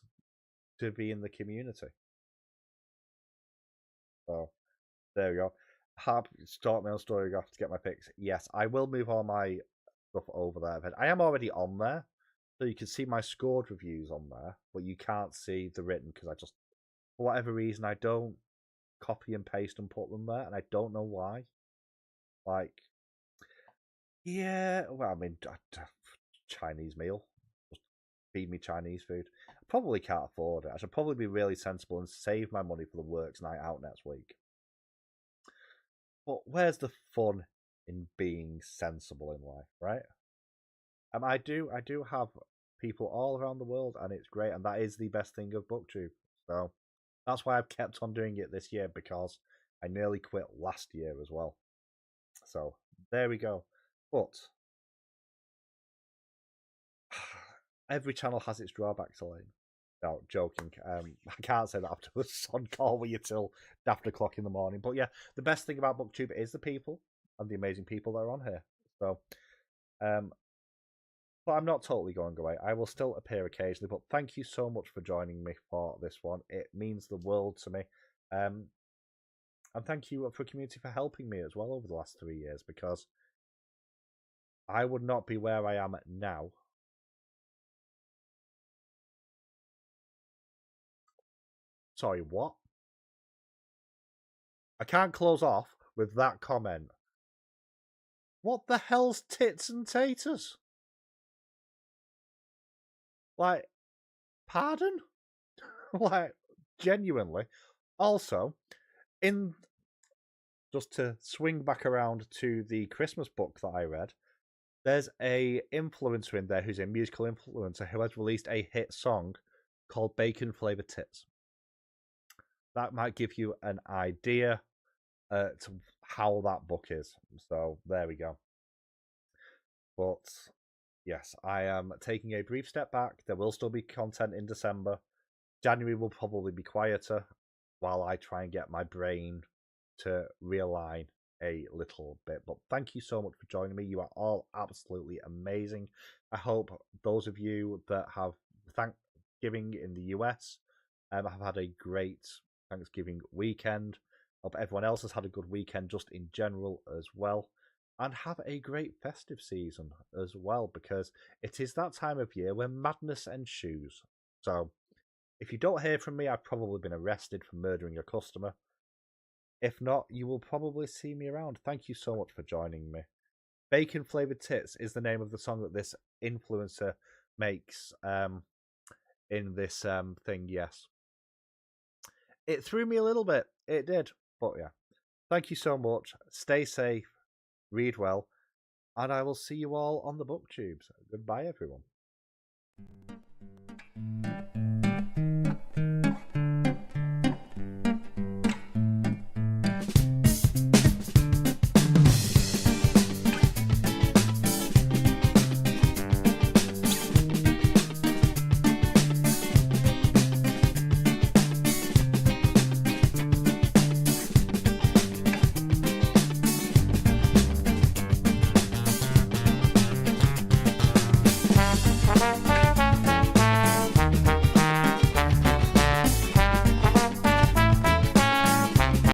to be in the community. So, there we go. Start my own story graph to get my picks. Yes, I will move all my stuff over there. I am already on there, so you can see my scored reviews on there, but you can't see the written because I just, for whatever reason, I don't copy and paste and put them there, and I don't know why. Like, yeah, well, I mean, Chinese meal. Just feed me Chinese food. I probably can't afford it. I should probably be really sensible and save my money for the works night out next week. But where's the fun in being sensible in life, right? I do have people all around the world, and it's great, and that is the best thing of booktube. So that's why I've kept on doing it this year, because I nearly quit last year as well. So there we go. But every channel has its drawbacks, Elaine. No, joking. I can't say that after a on call with you till after o'clock in the morning. But yeah, the best thing about booktube is the people and the amazing people that are on here. So, but I'm not totally going away. I will still appear occasionally. But thank you so much for joining me for this one. It means the world to me. And thank you for community for helping me as well over the last 3 years, because I would not be where I am now. Sorry, what? I can't close off with that comment. What the hell's tits and taters? Like, pardon? Like, genuinely. Also, just to swing back around to the Christmas book that I read, there's a influencer in there who's a musical influencer who has released a hit song called Bacon Flavored Tits. That might give you an idea to how that book is. So there we go. But yes, I am taking a brief step back. There will still be content in December. January will probably be quieter while I try and get my brain to realign a little bit. But thank you so much for joining me. You are all absolutely amazing. I hope those of you that have Thanksgiving in the US have had a great Thanksgiving weekend. Hope everyone else has had a good weekend just in general as well. And have a great festive season as well, because it is that time of year where madness ensues. So, if you don't hear from me, I've probably been arrested for murdering a customer. If not, you will probably see me around. Thank you so much for joining me. Bacon Flavored Tits is the name of the song that this influencer makes in this thing, yes. It threw me a little bit. It did. But yeah. Thank you so much. Stay safe. Read well. And I will see you all on the booktubes. Goodbye, everyone.